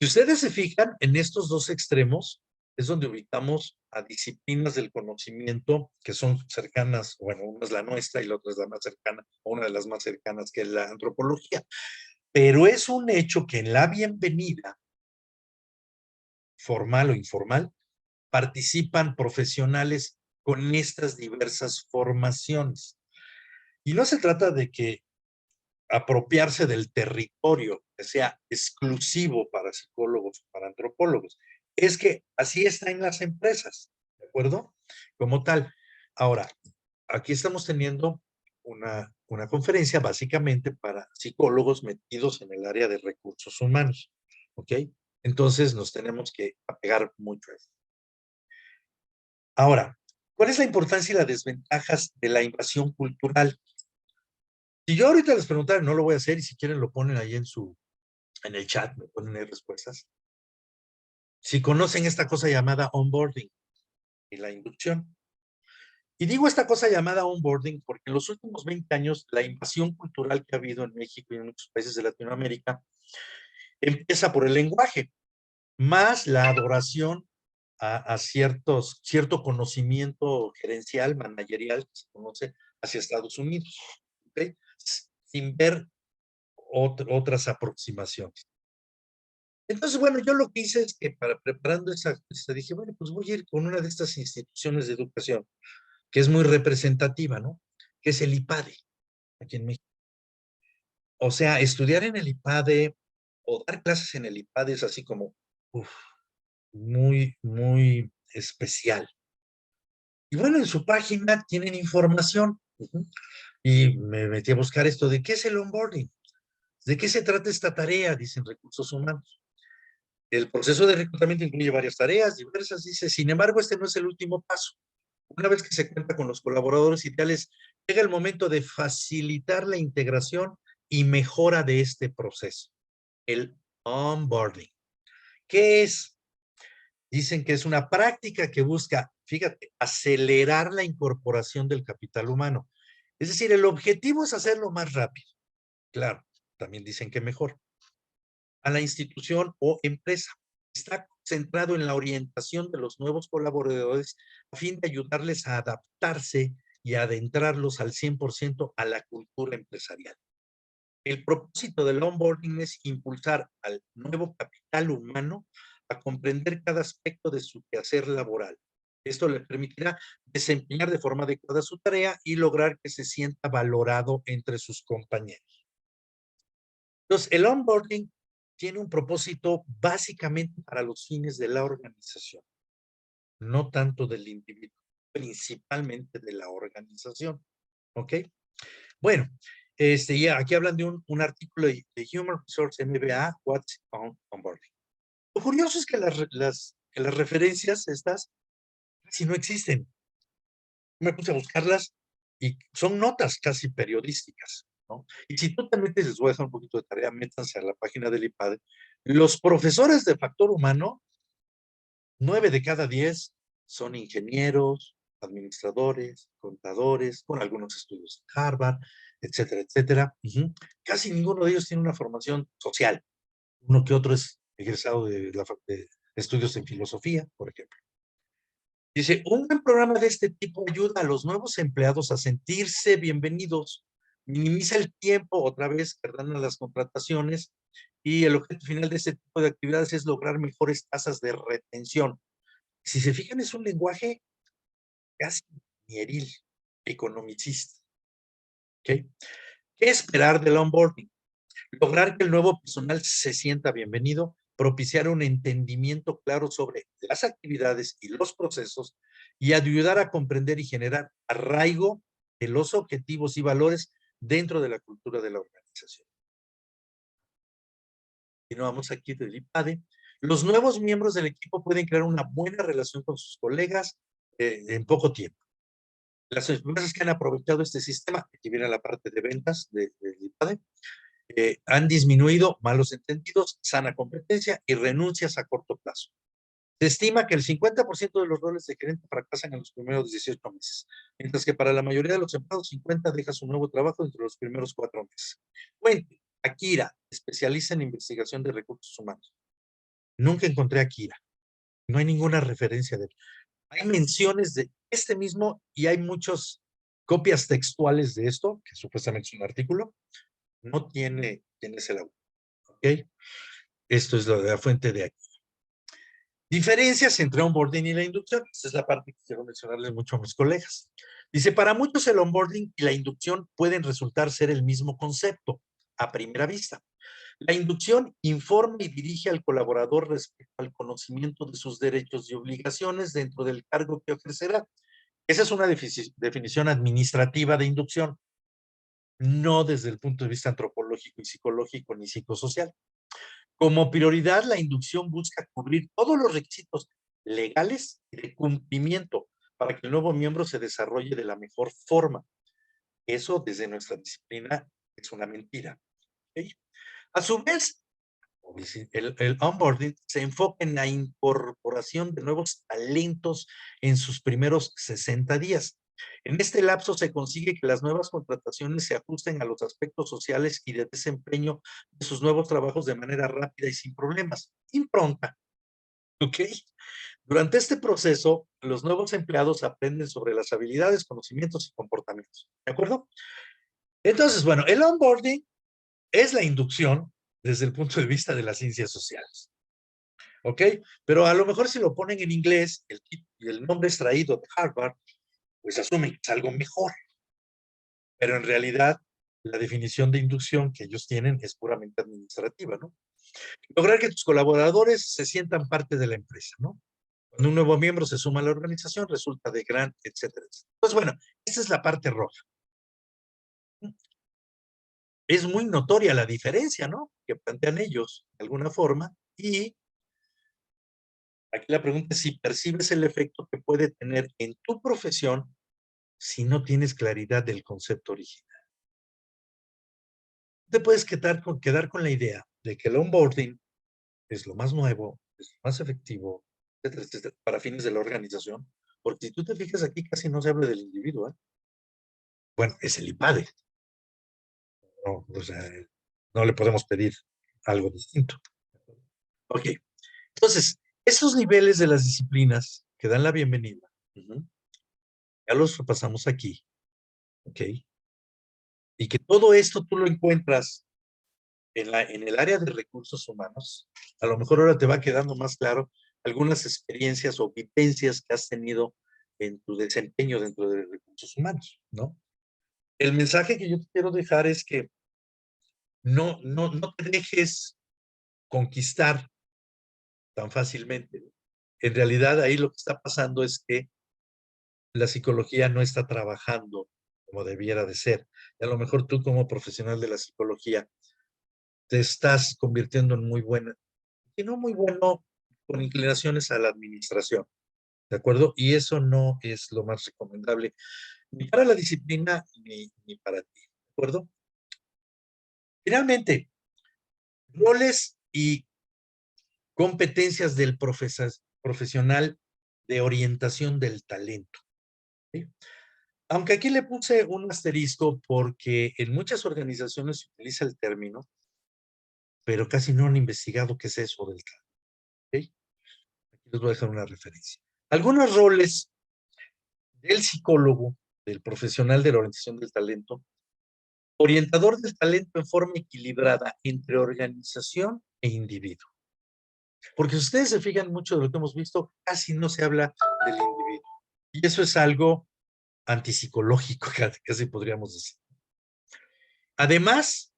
Si ustedes se fijan en estos dos extremos, es donde ubicamos a disciplinas del conocimiento que son cercanas, bueno, una es la nuestra y la otra es la más cercana, o una de las más cercanas que es la antropología. Pero es un hecho que en la bienvenida, formal o informal, participan profesionales con estas diversas formaciones. Y no se trata de que apropiarse del territorio que sea exclusivo para psicólogos o para antropólogos. Es que así está en las empresas, ¿de acuerdo? Como tal. Ahora, aquí estamos teniendo una conferencia básicamente para psicólogos metidos en el área de recursos humanos, ¿ok? Entonces nos tenemos que apegar mucho a eso. Ahora, ¿cuál es la importancia y las desventajas de la invasión cultural? Si yo ahorita les preguntara, no lo voy a hacer, y si quieren lo ponen ahí en el chat, me ponen ahí respuestas. Si conocen esta cosa llamada onboarding y la inducción. Y digo esta cosa llamada onboarding porque en los últimos 20 años la invasión cultural que ha habido en México y en muchos países de Latinoamérica empieza por el lenguaje, más la adoración a cierto conocimiento gerencial, managerial, que se conoce hacia Estados Unidos, ¿okay? Sin ver otras aproximaciones. Entonces, bueno, yo lo que hice es que para preparando dije, bueno, pues voy a ir con una de estas instituciones de educación, que es muy representativa, ¿no? Que es el IPADE, aquí en México. O sea, estudiar en el IPADE o dar clases en el IPADE es así como, uf, muy, muy especial. Y bueno, en su página tienen información. Y me metí a buscar esto de qué es el onboarding, de qué se trata esta tarea, dicen recursos humanos. El proceso de reclutamiento incluye varias tareas diversas, dice, sin embargo, este no es el último paso. Una vez que se cuenta con los colaboradores ideales, llega el momento de facilitar la integración y mejora de este proceso, el onboarding. ¿Qué es? Dicen que es una práctica que busca, fíjate, acelerar la incorporación del capital humano. Es decir, el objetivo es hacerlo más rápido. Claro, también dicen que mejor. A la institución o empresa. Está centrado en la orientación de los nuevos colaboradores a fin de ayudarles a adaptarse y adentrarlos al 100% a la cultura empresarial. El propósito del onboarding es impulsar al nuevo capital humano a comprender cada aspecto de su quehacer laboral. Esto le permitirá desempeñar de forma adecuada su tarea y lograr que se sienta valorado entre sus compañeros. Entonces, el onboarding tiene un propósito básicamente para los fines de la organización, no tanto del individuo, principalmente de la organización. ¿Ok? Bueno, ya aquí hablan de un artículo de Human Resource MBA, What's Onboarding. Lo curioso es que que las referencias estas casi no existen. Me puse a buscarlas y son notas casi periodísticas, ¿no? Y si tú te metes, les voy a dejar un poquito de tarea, métanse a la página del IPADE. Los profesores de factor humano, 9 de cada 10 son ingenieros, administradores, contadores, con algunos estudios en Harvard, etcétera, etcétera. Casi ninguno de ellos tiene una formación social, Uno que otro es egresado de estudios en filosofía, por ejemplo. Dice, un buen programa de este tipo ayuda a los nuevos empleados a sentirse bienvenidos, minimiza el tiempo, otra vez, que dan a las contrataciones, y el objetivo final de este tipo de actividades es lograr mejores tasas de retención. Si se fijan, es un lenguaje casi ingenieril, economicista. ¿Okay? ¿Qué esperar del onboarding? Lograr que el nuevo personal se sienta bienvenido, propiciar un entendimiento claro sobre las actividades y los procesos y ayudar a comprender y generar arraigo de los objetivos y valores dentro de la cultura de la organización. Continuamos aquí del IPADE. Los nuevos miembros del equipo pueden crear una buena relación con sus colegas en poco tiempo. Las empresas que han aprovechado este sistema, aquí viene la parte de ventas del IPADE, han disminuido malos entendidos, sana competencia y renuncias a corto plazo. Se estima que el 50% de los roles de gerente fracasan en los primeros 18 meses, mientras que para la mayoría de los empleados 50 deja su nuevo trabajo entre los primeros 4 meses. Cuente, Akira, especialista en investigación de recursos humanos. Nunca encontré a Akira. No hay ninguna referencia de él. Hay menciones de este mismo y hay muchas copias textuales de esto, que supuestamente es un artículo. No tiene quién es el autor. ¿Ok? Esto es la fuente de aquí. Diferencias entre onboarding y la inducción. Esta es la parte que quiero mencionarles mucho a mis colegas. Dice, para muchos el onboarding y la inducción pueden resultar ser el mismo concepto a primera vista. La inducción informa y dirige al colaborador respecto al conocimiento de sus derechos y obligaciones dentro del cargo que ejercerá. Esa es una definición administrativa de inducción, no desde el punto de vista antropológico y psicológico ni psicosocial. Como prioridad, la inducción busca cubrir todos los requisitos legales y de cumplimiento para que el nuevo miembro se desarrolle de la mejor forma. Eso, desde nuestra disciplina, es una mentira. ¿Okay? A su vez, el onboarding se enfoca en la incorporación de nuevos talentos en sus primeros 60 días. En este lapso se consigue que las nuevas contrataciones se ajusten a los aspectos sociales y de desempeño de sus nuevos trabajos de manera rápida y sin problemas. Impronta. ¿Ok? Durante este proceso, los nuevos empleados aprenden sobre las habilidades, conocimientos y comportamientos. ¿De acuerdo? Entonces, bueno, el onboarding es la inducción desde el punto de vista de las ciencias sociales. ¿Ok? Pero a lo mejor si lo ponen en inglés y el nombre es traído de Harvard, pues asumen que es algo mejor. Pero en realidad la definición de inducción que ellos tienen es puramente administrativa, ¿no? Lograr que tus colaboradores se sientan parte de la empresa, ¿no? Cuando un nuevo miembro se suma a la organización, resulta de gran, etcétera, etcétera. Pues bueno, esa es la parte roja. Es muy notoria la diferencia, ¿no? Que plantean ellos, de alguna forma, y aquí la pregunta es si percibes el efecto que puede tener en tu profesión si no tienes claridad del concepto original. Te puedes quedar con la idea de que el onboarding es lo más nuevo, es lo más efectivo, etcétera, etcétera, para fines de la organización, porque si tú te fijas aquí casi no se habla del individuo, ¿eh? Bueno, es el IPADE, ¿no? O sea, no le podemos pedir algo distinto. Ok, entonces, esos niveles de las disciplinas que dan la bienvenida, ya los repasamos aquí, ¿ok? Y que todo esto tú lo encuentras en el área de recursos humanos, a lo mejor ahora te va quedando más claro algunas experiencias o vivencias que has tenido en tu desempeño dentro de recursos humanos, ¿no? El mensaje que yo te quiero dejar es que no te dejes conquistar tan fácilmente. En realidad ahí lo que está pasando es que la psicología no está trabajando como debiera de ser. Y a lo mejor tú como profesional de la psicología te estás convirtiendo en muy buena, y no muy bueno, con inclinaciones a la administración, ¿de acuerdo? Y eso no es lo más recomendable, ni para la disciplina, ni para ti, ¿de acuerdo? Finalmente, roles y competencias del profesional de orientación del talento. ¿Sí? Aunque aquí le puse un asterisco porque en muchas organizaciones se utiliza el término, pero casi no han investigado qué es eso del talento. ¿Okay? Aquí les voy a dejar una referencia. Algunos roles del psicólogo, del profesional de la orientación del talento: orientador del talento en forma equilibrada entre organización e individuo. Porque si ustedes se fijan, mucho de lo que hemos visto, casi no se habla del individuo. Y eso es algo antipsicológico, casi podríamos decir. Además,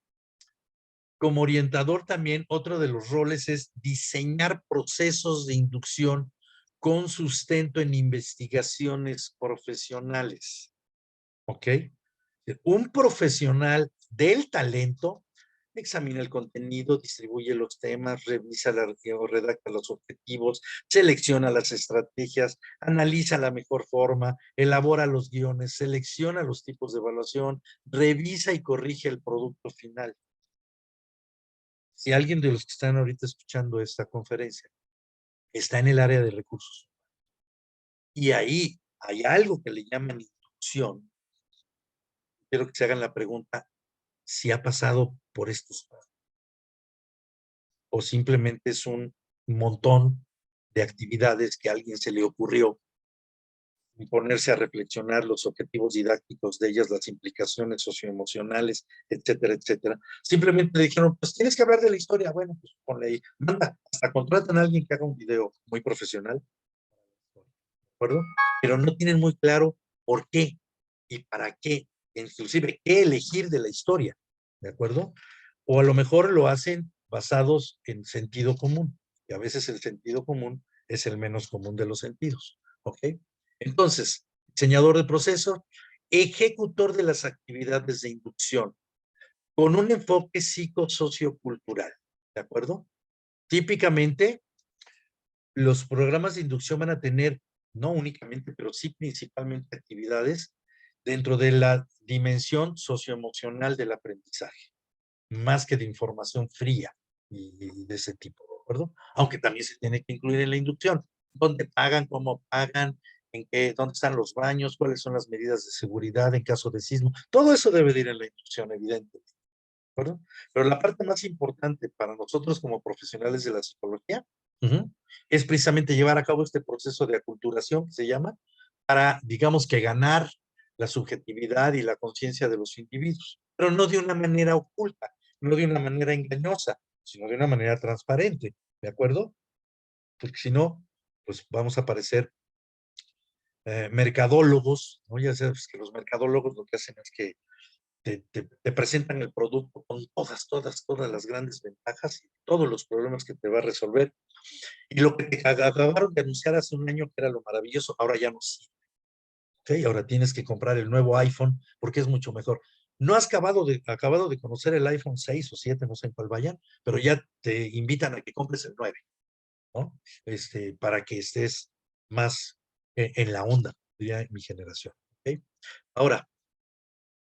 como orientador también, otro de los roles es diseñar procesos de inducción con sustento en investigaciones profesionales. ¿Ok? Un profesional del talento examina el contenido, distribuye los temas, revisa o redacta los objetivos, selecciona las estrategias, analiza la mejor forma, elabora los guiones, selecciona los tipos de evaluación, revisa y corrige el producto final. Si alguien de los que están ahorita escuchando esta conferencia está en el área de recursos y ahí hay algo que le llaman inducción, quiero que se hagan la pregunta si ha pasado por estos pasos o simplemente es un montón de actividades que a alguien se le ocurrió y ponerse a reflexionar los objetivos didácticos de ellas, las implicaciones socioemocionales, etcétera, etcétera. Simplemente le dijeron, pues tienes que hablar de la historia. Bueno, pues ponle ahí. Manda, hasta contratan a alguien que haga un video muy profesional, ¿de acuerdo? Pero no tienen muy claro por qué y para qué, inclusive qué elegir de la historia, ¿de acuerdo? O a lo mejor lo hacen basados en sentido común, y a veces el sentido común es el menos común de los sentidos, ¿ok? Entonces, diseñador de proceso, ejecutor de las actividades de inducción, con un enfoque psicosociocultural, ¿de acuerdo? Típicamente, los programas de inducción van a tener, no únicamente, pero sí principalmente actividades dentro de la dimensión socioemocional del aprendizaje, más que de información fría y de ese tipo, ¿de acuerdo? Aunque también se tiene que incluir en la inducción, dónde pagan, cómo pagan, en qué, dónde están los baños, cuáles son las medidas de seguridad en caso de sismo, todo eso debe de ir en la inducción, evidentemente, ¿de acuerdo? Pero la parte más importante para nosotros como profesionales de la psicología es precisamente llevar a cabo este proceso de aculturación que se llama, para, digamos que ganar la subjetividad y la conciencia de los individuos, pero no de una manera oculta, no de una manera engañosa, sino de una manera transparente, ¿de acuerdo? Porque si no, pues vamos a parecer mercadólogos, ¿no? Ya sabes que los mercadólogos lo que hacen es que te presentan el producto con todas las grandes ventajas y todos los problemas que te va a resolver. Y lo que te acabaron de anunciar hace un año que era lo maravilloso, ahora ya no sirve. ¿Okay? Ahora tienes que comprar el nuevo iPhone porque es mucho mejor. No has acabado de conocer el iPhone 6 o 7, no sé en cuál vayan, pero ya te invitan a que compres el 9, ¿no? Para que estés más en la onda, diría mi generación. ¿Okay? Ahora,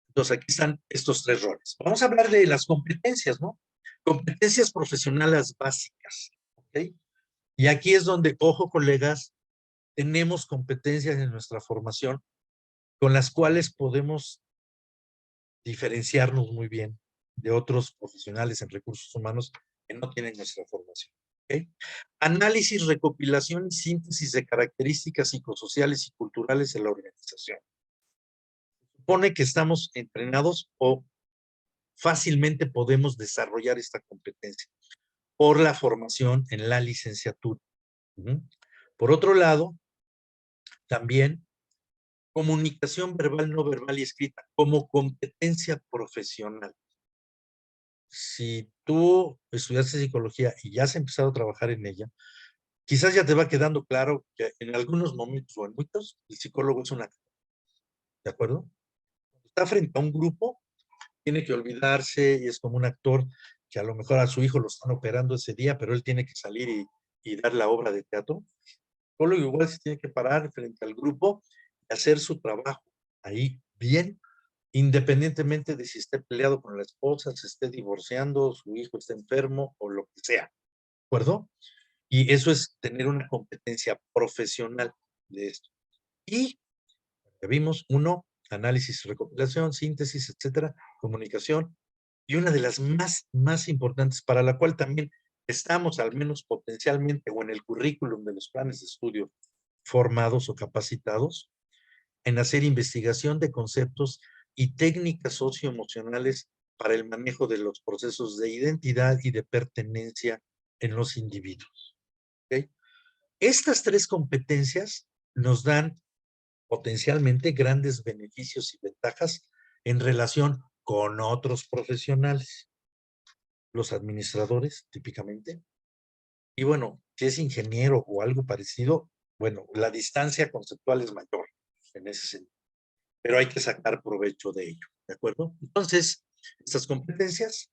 entonces aquí están estos tres roles. Vamos a hablar de las competencias, ¿no? Competencias profesionales básicas. ¿Ok? Y aquí es donde, ojo, colegas, tenemos competencias en nuestra formación con las cuales podemos diferenciarnos muy bien de otros profesionales en recursos humanos que no tienen nuestra formación. ¿Okay? Análisis, recopilación y síntesis de características psicosociales y culturales de la organización. Supone que estamos entrenados o fácilmente podemos desarrollar esta competencia por la formación en la licenciatura. Por otro lado, también comunicación verbal, no verbal y escrita como competencia profesional. Si tú estudiaste psicología y ya has empezado a trabajar en ella, quizás ya te va quedando claro que en algunos momentos o en muchos, el psicólogo es un actor, ¿de acuerdo? Cuando está frente a un grupo, tiene que olvidarse y es como un actor que a lo mejor a su hijo lo están operando ese día, pero él tiene que salir y dar la obra de teatro. El psicólogo igual se tiene que parar frente al grupo y hacer su trabajo ahí bien, independientemente de si esté peleado con la esposa, se esté divorciando, su hijo está enfermo o lo que sea, ¿de acuerdo? Y eso es tener una competencia profesional de esto. Y ya vimos, uno, análisis, recopilación, síntesis, etcétera, comunicación. y una de las más importantes, para la cual también estamos, al menos potencialmente, o en el currículum de los planes de estudio, formados o capacitados, en hacer investigación de conceptos y técnicas socioemocionales para el manejo de los procesos de identidad y de pertenencia en los individuos. ¿Okay? Estas tres competencias nos dan potencialmente grandes beneficios y ventajas en relación con otros profesionales, los administradores típicamente. Y bueno, si es ingeniero o algo parecido, bueno, la distancia conceptual es mayor en ese sentido, pero hay que sacar provecho de ello, ¿de acuerdo? Entonces, estas competencias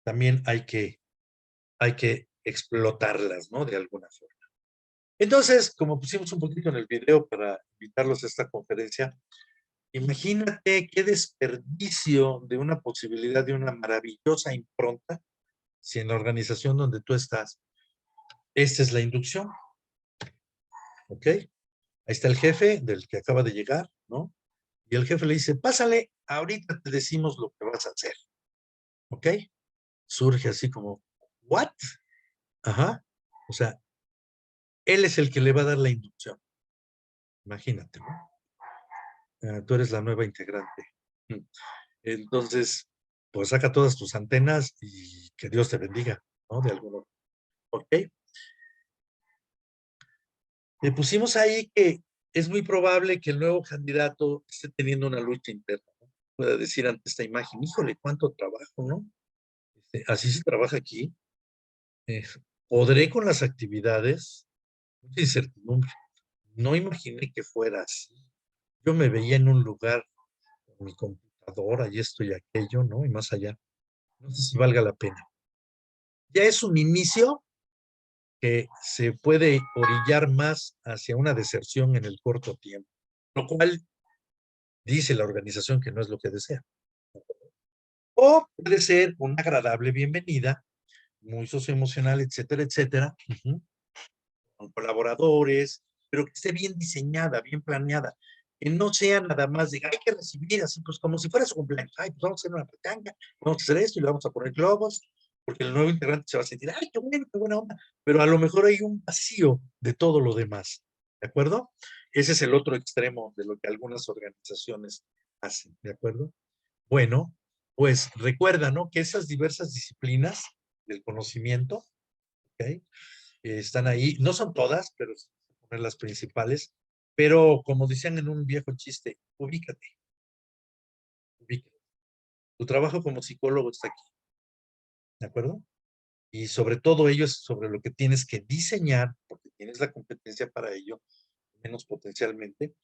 también hay que explotarlas, ¿no? De alguna forma. Entonces, como pusimos un poquito en el video para invitarlos a esta conferencia, imagínate qué desperdicio de una posibilidad de una maravillosa impronta si en la organización donde tú estás, esta es la inducción, ¿ok? Ahí está el jefe del que acaba de llegar, ¿no? Y el jefe le dice, pásale, ahorita te decimos lo que vas a hacer, ¿ok? Surge así como, ¿what? Ajá. O sea, él es el que le va a dar la inducción. Imagínate, ¿no? Tú eres la nueva integrante. Entonces, pues saca todas tus antenas y que Dios te bendiga, ¿no? De alguna forma. ¿Ok? Le pusimos ahí que es muy probable que el nuevo candidato esté teniendo una lucha interna, ¿no? Pueda decir ante esta imagen, híjole, cuánto trabajo, ¿no? Así se trabaja aquí. Eh, ¿Podré con las actividades? Mucha incertidumbre. No imaginé que fuera así. Yo me veía en un lugar con mi computadora y esto y aquello, ¿no? Y más allá. No sé si valga la pena. Ya es un inicio que se puede orillar más hacia una deserción en el corto tiempo, lo cual dice la organización que no es lo que desea. O puede ser una agradable bienvenida, muy socioemocional, etcétera, etcétera, con colaboradores, pero que esté bien diseñada, bien planeada, que no sea nada más de, hay que recibir así, pues como si fuera su cumpleaños, ay, pues vamos a hacer una pachanga, vamos a hacer esto y le vamos a poner globos, porque el nuevo integrante se va a sentir, ay, qué bueno, qué buena onda, pero a lo mejor hay un vacío de todo lo demás, ¿de acuerdo? Ese es el otro extremo de lo que algunas organizaciones hacen, ¿de acuerdo? Bueno, pues recuerda, ¿no? Que esas diversas disciplinas del conocimiento, ¿ok? Están ahí, no son todas, pero son las principales, pero como decían en un viejo chiste, ubícate, ubícate. Tu trabajo como psicólogo está aquí, ¿de acuerdo? Y sobre todo ello es sobre lo que tienes que diseñar, porque tienes la competencia para ello, menos potencialmente,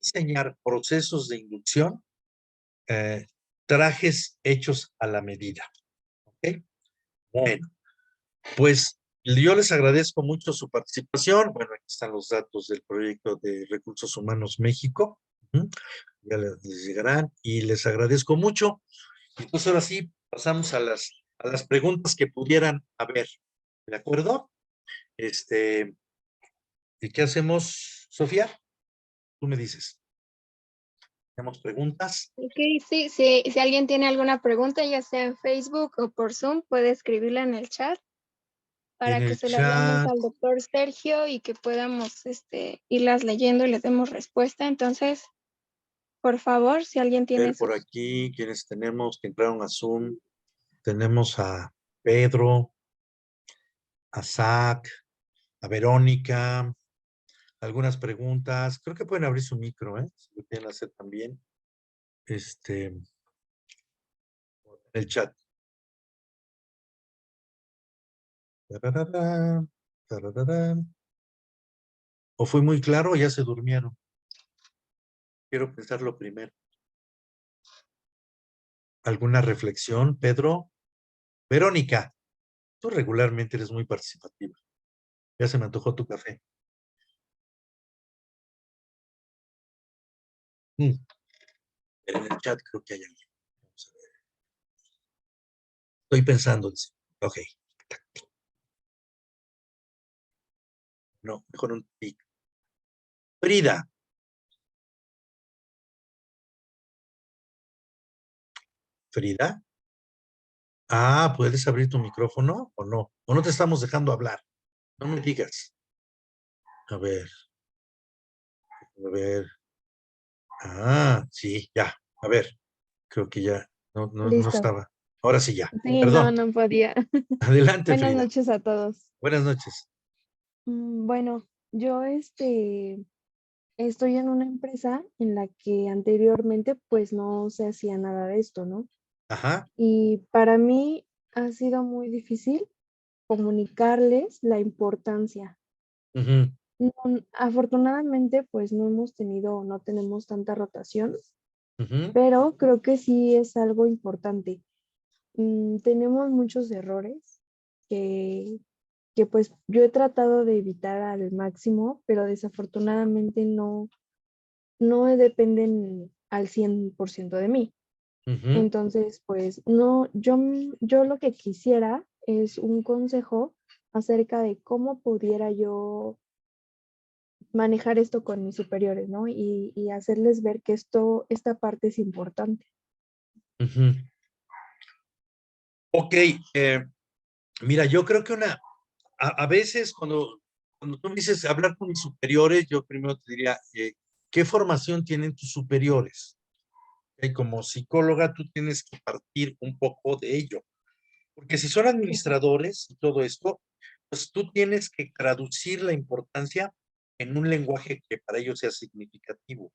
diseñar procesos de inducción, eh, trajes hechos a la medida, ¿ok? Bueno, pues yo les agradezco mucho su participación. Bueno, aquí están los datos del proyecto de Recursos Humanos México. Ya les llegarán y les agradezco mucho. Entonces ahora sí, pasamos a las preguntas que pudieran haber. ¿De acuerdo? ¿Y qué hacemos, Sofía? Tú me dices. ¿Tenemos preguntas? Ok, sí, si alguien tiene alguna pregunta, ya sea en Facebook o por Zoom, puede escribirla en el chat En para que el se las leamos chat. al doctor Sergio y que podamos irlas leyendo y les demos respuesta. Entonces, por favor, si alguien tiene Ver por sus... aquí quienes tenemos que entraron a Zoom. Tenemos a Pedro, a Zach, a Verónica, algunas preguntas. Creo que pueden abrir su micro, ¿eh? Si lo quieren hacer también. En el chat. Tararara, tararara. ¿O fue muy claro o ya se durmieron? Quiero pensarlo primero. ¿Alguna reflexión, Pedro? Verónica, tú regularmente eres muy participativa. Ya se me antojó tu café. Pero en el chat creo que hay alguien. Vamos a ver. Estoy pensando. Dice. Ok. No, mejor un tic. Frida. Frida. Ah, ¿puedes abrir tu micrófono o no? ¿O no te estamos dejando hablar? No me digas. A ver, a ver. Ah, sí, ya. A ver, creo que ya no Listo. estaba. Ahora sí ya. Sí, no, Perdón. no podía. Adelante, Buenas Frida. noches a todos. Buenas noches. Bueno, yo estoy en una empresa en la que anteriormente pues no se hacía nada de esto, ¿no? Ajá. Y para mí ha sido muy difícil comunicarles la importancia. Ujú, Afortunadamente pues no tenemos tanta rotación, ujú, pero creo que sí es algo importante. Tenemos muchos errores que pues yo he tratado de evitar al máximo, pero desafortunadamente no dependen al 100% de mí. ujú, Entonces, pues no, yo lo que quisiera es un consejo acerca de cómo pudiera yo manejar esto con mis superiores, ¿no? Y hacerles ver que esta parte es importante. ujú. Ok, mira, yo creo que a veces cuando tú me dices hablar con mis superiores, yo primero te diría, ¿qué formación tienen tus superiores? Y como psicóloga, tú tienes que partir un poco de ello. Porque si son administradores y todo esto, pues tú tienes que traducir la importancia en un lenguaje que para ellos sea significativo.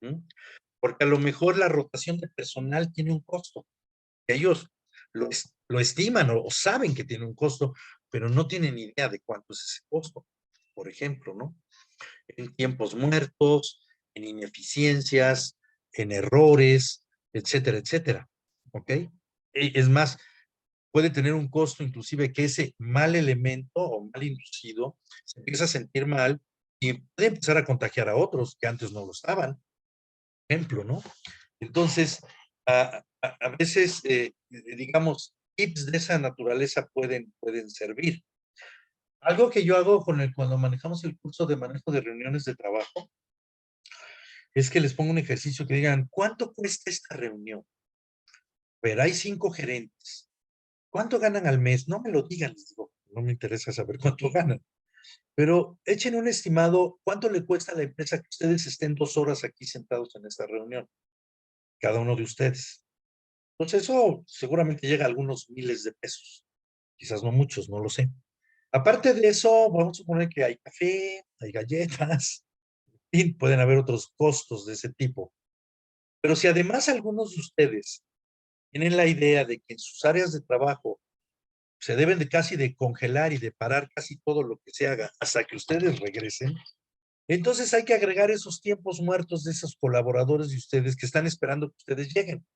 ¿Mm? Porque a lo mejor la rotación de personal tiene un costo. Ellos lo estiman o saben que tiene un costo, pero no tienen idea de cuánto es ese costo. Por ejemplo, ¿no? En tiempos muertos, en ineficiencias, en errores, etcétera, etcétera. ¿Ok? Es más, puede tener un costo inclusive que ese mal elemento o mal inducido se empieza a sentir mal y puede empezar a contagiar a otros que antes no lo estaban. Ejemplo, ¿no? Entonces, a veces, digamos, tips de esa naturaleza pueden servir. Algo que yo hago cuando manejamos el curso de manejo de reuniones de trabajo es que les pongo un ejercicio que digan, ¿cuánto cuesta esta reunión? Pero hay 5 gerentes. ¿Cuánto ganan al mes? No me lo digan, les digo, no me interesa saber cuánto ganan. Pero echen un estimado, ¿cuánto le cuesta a la empresa que ustedes estén 2 horas aquí sentados en esta reunión? Cada uno de ustedes. Entonces eso seguramente llega a algunos miles de pesos. Quizás no muchos, no lo sé. Aparte de eso, vamos a suponer que hay café, hay galletas, y pueden haber otros costos de ese tipo. Pero si además algunos de ustedes tienen la idea de que en sus áreas de trabajo se deben de casi de congelar y de parar casi todo lo que se haga hasta que ustedes regresen, entonces hay que agregar esos tiempos muertos de esos colaboradores de ustedes que están esperando que ustedes lleguen.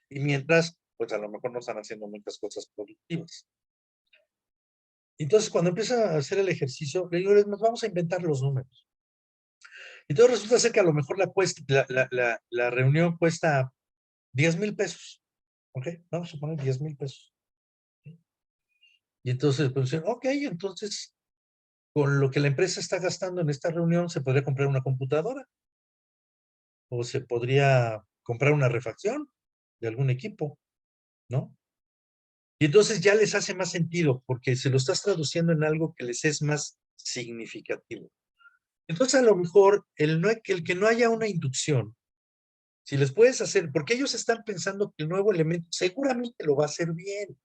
Y mientras, pues a lo mejor no están haciendo muchas cosas productivas. Entonces, cuando empieza a hacer el ejercicio, le digo, nos vamos a inventar los números. Entonces resulta ser que a lo mejor la reunión cuesta 10,000 pesos. ¿Ok? Vamos a suponer 10,000 pesos. Y entonces, pues, ok, entonces, con lo que la empresa está gastando en esta reunión, se podría comprar una computadora o se podría comprar una refacción de algún equipo, ¿no? Y entonces ya les hace más sentido porque se lo estás traduciendo en algo que les es más significativo. Entonces, a lo mejor el que no haya una inducción, si les puedes hacer, porque ellos están pensando que el nuevo elemento seguramente lo va a hacer bien,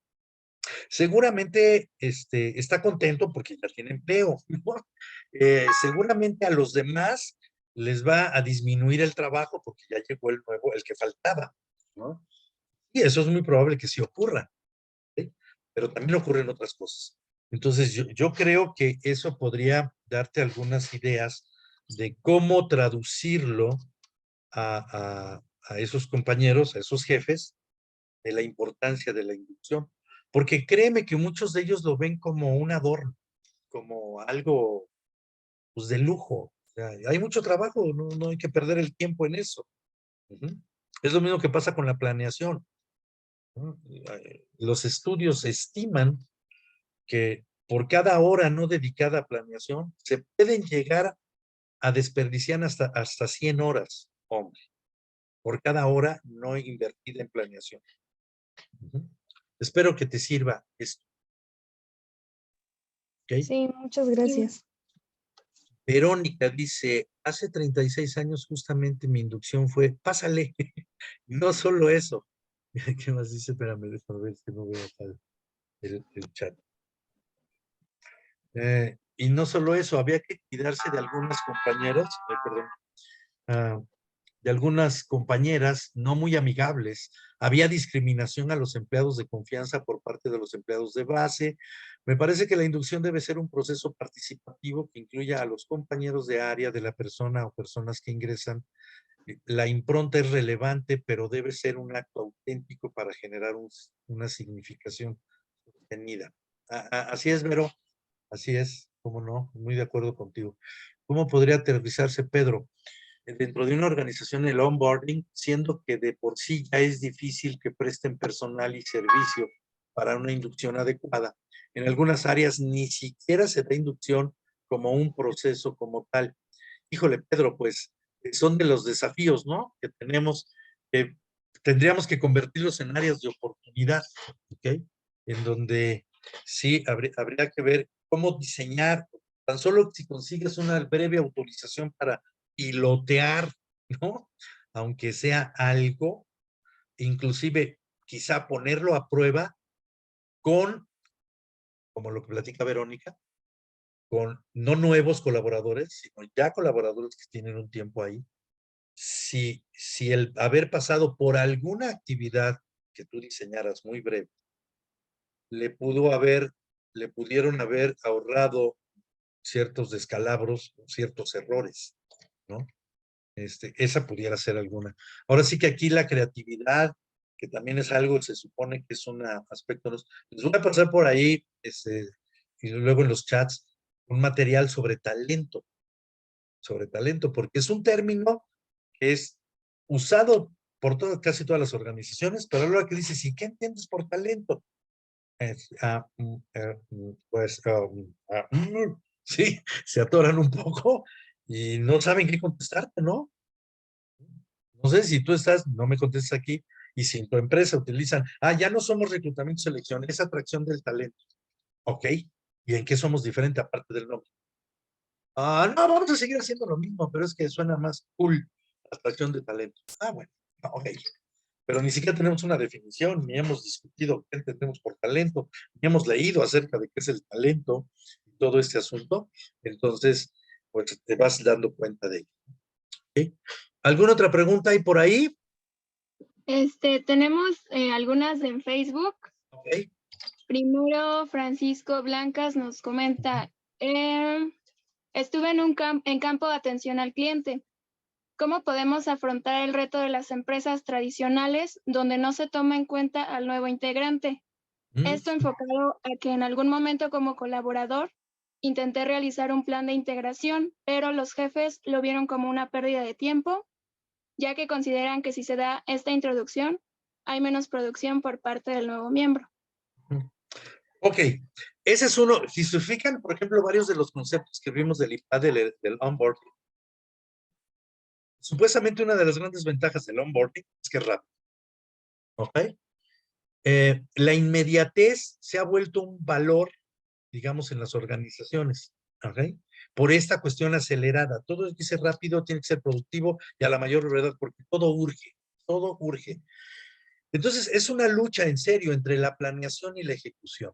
seguramente está contento porque ya tiene empleo, ¿no? Seguramente a los demás les va a disminuir el trabajo porque ya llegó el nuevo, el que faltaba, ¿no? Y eso es muy probable que sí ocurra, ¿sí? Pero también ocurren otras cosas. Entonces, yo creo que eso podría darte algunas ideas de cómo traducirlo a esos compañeros, a esos jefes, de la importancia de la inducción. Porque créeme que muchos de ellos lo ven como un adorno, como algo pues, de lujo. O sea, hay mucho trabajo, no hay que perder el tiempo en eso. Uh -huh. Es lo mismo que pasa con la planeación, ¿no? Los estudios estiman que por cada hora no dedicada a planeación, se pueden llegar a desperdiciar hasta 100 horas, hombre, por cada hora no invertida en planeación. Uh -huh. Espero que te sirva esto. ¿Ok? Sí, muchas gracias. Verónica dice, hace 36 años justamente mi inducción fue, pásale. No solo eso. ¿Qué más dice? Espérame, déjame ver que no veo acá el chat. Y no solo eso, había que cuidarse de algunas compañeras, perdón, de algunas compañeras no muy amigables. Había discriminación a los empleados de confianza por parte de los empleados de base. Me parece que la inducción debe ser un proceso participativo que incluya a los compañeros de área de la persona o personas que ingresan. La impronta es relevante, pero debe ser un acto auténtico para generar una significación sostenida. Así es, Vero. Así es, cómo no, muy de acuerdo contigo. ¿Cómo podría aterrizarse, Pedro? Dentro de una organización el onboarding, siendo que de por sí ya es difícil que presten personal y servicio para una inducción adecuada. En algunas áreas ni siquiera se da inducción como un proceso como tal. Híjole, Pedro, pues son de los desafíos, ¿no? Que tenemos, que tendríamos que convertirlos en áreas de oportunidad, ¿ok? En donde sí habría que ver cómo diseñar, tan solo si consigues una breve autorización para pilotear, ¿no? Aunque sea algo, inclusive quizá ponerlo a prueba con, como lo que platica Verónica, con no nuevos colaboradores, sino ya colaboradores que tienen un tiempo ahí. Si el haber pasado por alguna actividad que tú diseñaras muy breve, le pudieron haber ahorrado ciertos descalabros, ciertos errores, ¿no? Esa pudiera ser alguna. Ahora sí que aquí la creatividad, que también es algo, se supone que es un aspecto. Les voy a pasar por ahí, y luego en los chats, un material sobre talento, porque es un término que es usado por casi todas las organizaciones, pero ahora que dices, ¿y qué entiendes por talento? Sí, se atoran un poco y no saben qué contestarte, ¿no? No sé si tú estás, no me contestas aquí, y si en tu empresa utilizan, ya no somos reclutamiento y selección, es atracción del talento. Ok, ¿y en qué somos diferentes aparte del nombre? No, vamos a seguir haciendo lo mismo, pero es que suena más cool, atracción de talento. Bueno, ok. Pero ni siquiera tenemos una definición, ni hemos discutido qué entendemos por talento, ni hemos leído acerca de qué es el talento y todo este asunto. Entonces, pues te vas dando cuenta de ello. ¿Okay? ¿Alguna otra pregunta hay por ahí? Tenemos algunas en Facebook. Ok. Primero, Francisco Blancas nos comenta, estuve en campo de atención al cliente. ¿Cómo podemos afrontar el reto de las empresas tradicionales donde no se toma en cuenta al nuevo integrante? Esto enfocado a que en algún momento como colaborador intenté realizar un plan de integración, pero los jefes lo vieron como una pérdida de tiempo, ya que consideran que si se da esta introducción, hay menos producción por parte del nuevo miembro. Ok, ese es uno. Si se fijan, por ejemplo, varios de los conceptos que vimos del IPA, del onboarding, supuestamente una de las grandes ventajas del onboarding es que es rápido. ¿Ok? La inmediatez se ha vuelto un valor, digamos, en las organizaciones. ¿Ok? Por esta cuestión acelerada. Todo tiene que ser rápido, tiene que ser productivo y a la mayor brevedad, porque todo urge, todo urge. Entonces, es una lucha en serio entre la planeación y la ejecución.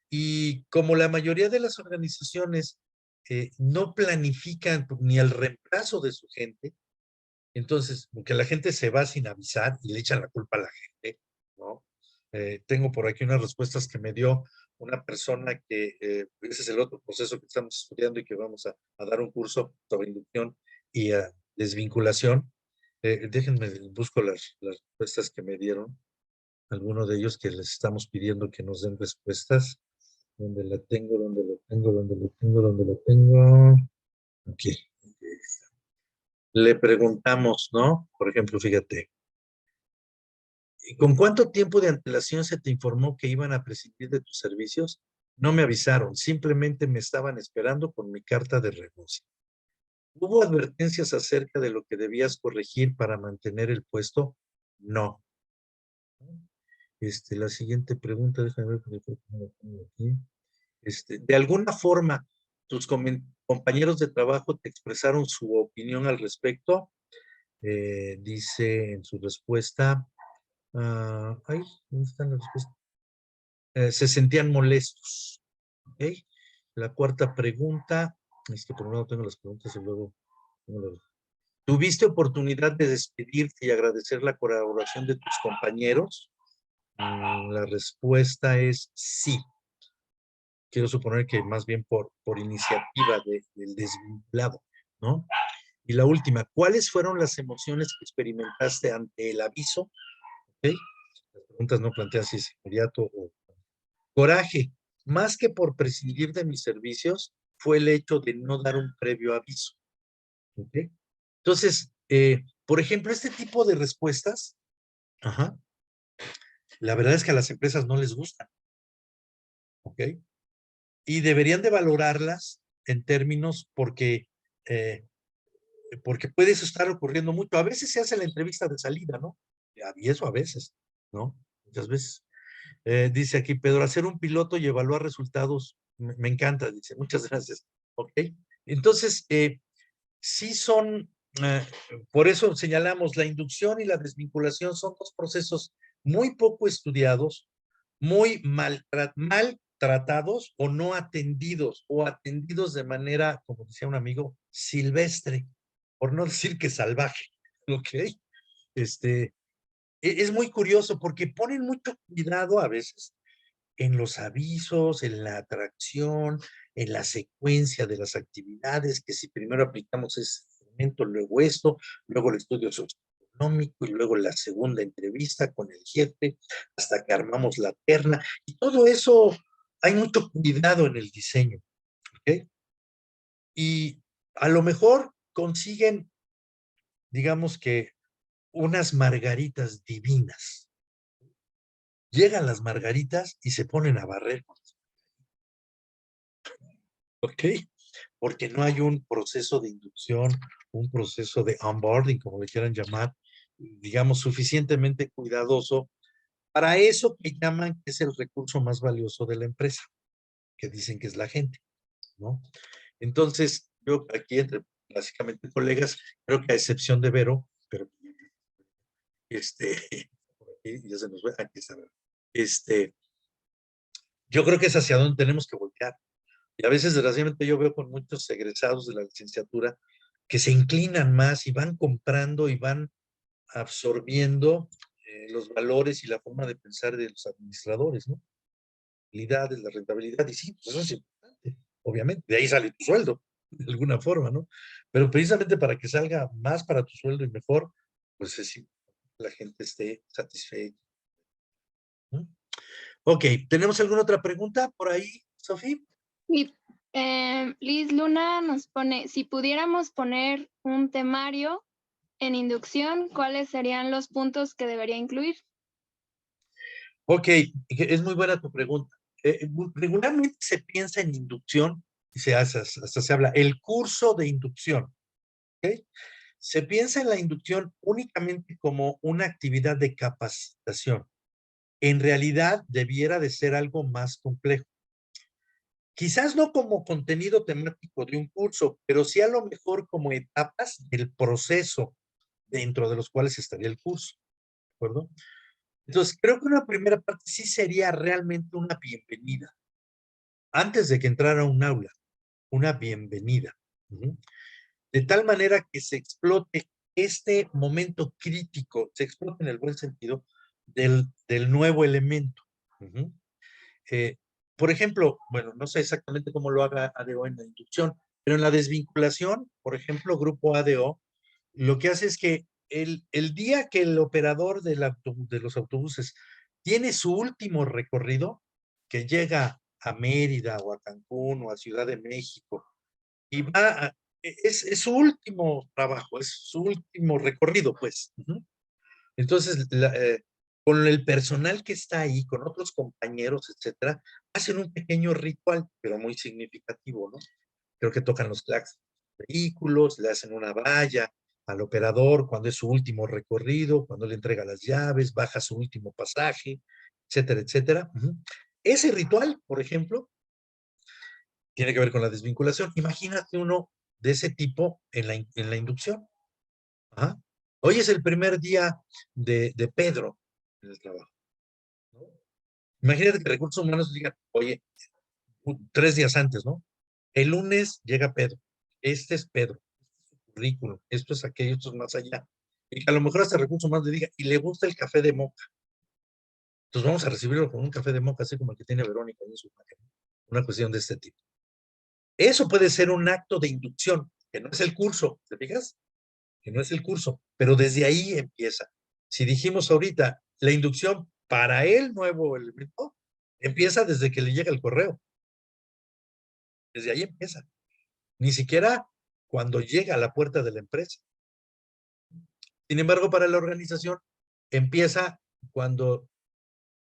Y como la mayoría de las organizaciones no planifican ni el reemplazo de su gente, entonces, aunque la gente se va sin avisar y le echan la culpa a la gente, ¿no? Tengo por aquí unas respuestas que me dio una persona que, ese es el otro proceso que estamos estudiando y que vamos a dar un curso sobre inducción y desvinculación. Déjenme, busco las respuestas que me dieron, algunos de ellos que les estamos pidiendo que nos den respuestas. ¿Dónde la tengo? ¿Dónde la tengo? ¿Dónde la tengo? ¿Dónde la tengo? Aquí. Le preguntamos, ¿no? Por ejemplo, fíjate, ¿con cuánto tiempo de antelación se te informó que iban a prescindir de tus servicios? No me avisaron, simplemente me estaban esperando con mi carta de renuncia. ¿Hubo advertencias acerca de lo que debías corregir para mantener el puesto? No. La siguiente pregunta, déjame ver cómo la tengo aquí. De alguna forma, tus compañeros de trabajo te expresaron su opinión al respecto. Dice en su respuesta, ay, ¿dónde están las respuestas? Se sentían molestos. ¿Ok? La cuarta pregunta, es que por un lado tengo las preguntas y luego tengo las... ¿Tuviste oportunidad de despedirte y agradecer la colaboración de tus compañeros? La respuesta es sí. Quiero suponer que más bien por iniciativa del desvinculado, ¿no? Y la última, ¿cuáles fueron las emociones que experimentaste ante el aviso? ¿Ok? Las preguntas no plantean si es inmediato o... Coraje, más que por prescindir de mis servicios, fue el hecho de no dar un previo aviso. ¿Ok? Entonces, por ejemplo, este tipo de respuestas, ajá, la verdad es que a las empresas no les gustan. ¿Ok? Y deberían de valorarlas en términos porque puede eso estar ocurriendo mucho. A veces se hace la entrevista de salida, ¿no? Y eso a veces, ¿no? Muchas veces. Dice aquí, Pedro, hacer un piloto y evaluar resultados, me encanta, dice, muchas gracias. Ok. Entonces, sí son, por eso señalamos, la inducción y la desvinculación son dos procesos muy poco estudiados, muy mal tratados o no atendidos, o atendidos de manera, como decía un amigo, silvestre, por no decir que salvaje, ¿ok? Es muy curioso porque ponen mucho cuidado a veces en los avisos, en la atracción, en la secuencia de las actividades, que si primero aplicamos ese instrumento, luego esto, luego el estudio socioeconómico y luego la segunda entrevista con el jefe, hasta que armamos la terna. Y todo eso, hay mucho cuidado en el diseño, ¿ok? Y a lo mejor consiguen, digamos que, unas margaritas divinas. Llegan las margaritas y se ponen a barrer, ¿ok? Porque no hay un proceso de inducción, un proceso de onboarding, como le quieran llamar, digamos, suficientemente cuidadoso para eso que llaman que es el recurso más valioso de la empresa, que dicen que es la gente, ¿no? Entonces, yo aquí entre básicamente colegas, creo que a excepción de Vero, pero por aquí ya se nos ve, aquí está Vero. Yo creo que es hacia donde tenemos que voltear. Y a veces, desgraciadamente, yo veo con muchos egresados de la licenciatura que se inclinan más y van comprando y van absorbiendo los valores y la forma de pensar de los administradores, ¿no? La rentabilidad, y sí, pues eso es importante, obviamente. De ahí sale tu sueldo, de alguna forma, ¿no? Pero precisamente para que salga más para tu sueldo y mejor, pues es importante que la gente esté satisfecha, ¿no? Ok, ¿tenemos alguna otra pregunta por ahí, Sofía? Y Liz Luna nos pone, si pudiéramos poner un temario en inducción, ¿cuáles serían los puntos que debería incluir? Ok, es muy buena tu pregunta. Regularmente se piensa en inducción y hasta se habla el curso de inducción. ¿Ok? Se piensa en la inducción únicamente como una actividad de capacitación. En realidad debiera de ser algo más complejo. Quizás no como contenido temático de un curso, pero sí a lo mejor como etapas del proceso dentro de los cuales estaría el curso. ¿De acuerdo? Entonces, creo que una primera parte sí sería realmente una bienvenida. Antes de que entrara a un aula, una bienvenida. De tal manera que se explote este momento crítico, se explote en el buen sentido del nuevo elemento. Eh, por ejemplo, bueno, no sé exactamente cómo lo haga ADO en la inducción, pero en la desvinculación, por ejemplo, Grupo ADO, lo que hace es que el día que el operador de los autobuses tiene su último recorrido, que llega a Mérida o a Cancún o a Ciudad de México, y es su último trabajo, es su último recorrido, pues. Entonces, con el personal que está ahí, con otros compañeros, etcétera, hacen un pequeño ritual, pero muy significativo, ¿no? Creo que tocan los claxons de vehículos, le hacen una valla al operador cuando es su último recorrido, cuando le entrega las llaves, baja su último pasaje, etcétera, etcétera. Ese ritual, por ejemplo, tiene que ver con la desvinculación. Imagínate uno de ese tipo en la inducción. Ajá. Hoy es el primer día de Pedro en el trabajo, ¿no? Imagínate que recursos humanos digan, oye, 3 días antes, ¿no? El lunes llega Pedro. Este es Pedro. Este es su currículum. Esto es aquello, esto es más allá. Y que a lo mejor hasta recursos humanos le diga, y le gusta el café de moca. Entonces vamos a recibirlo con un café de moca, así como el que tiene Verónica en su imagen. Una cuestión de este tipo. Eso puede ser un acto de inducción, que no es el curso, ¿te fijas? Que no es el curso, pero desde ahí empieza. Si dijimos ahorita, la inducción para el nuevo elemento empieza desde que le llega el correo. Desde ahí empieza. Ni siquiera cuando llega a la puerta de la empresa. Sin embargo, para la organización empieza cuando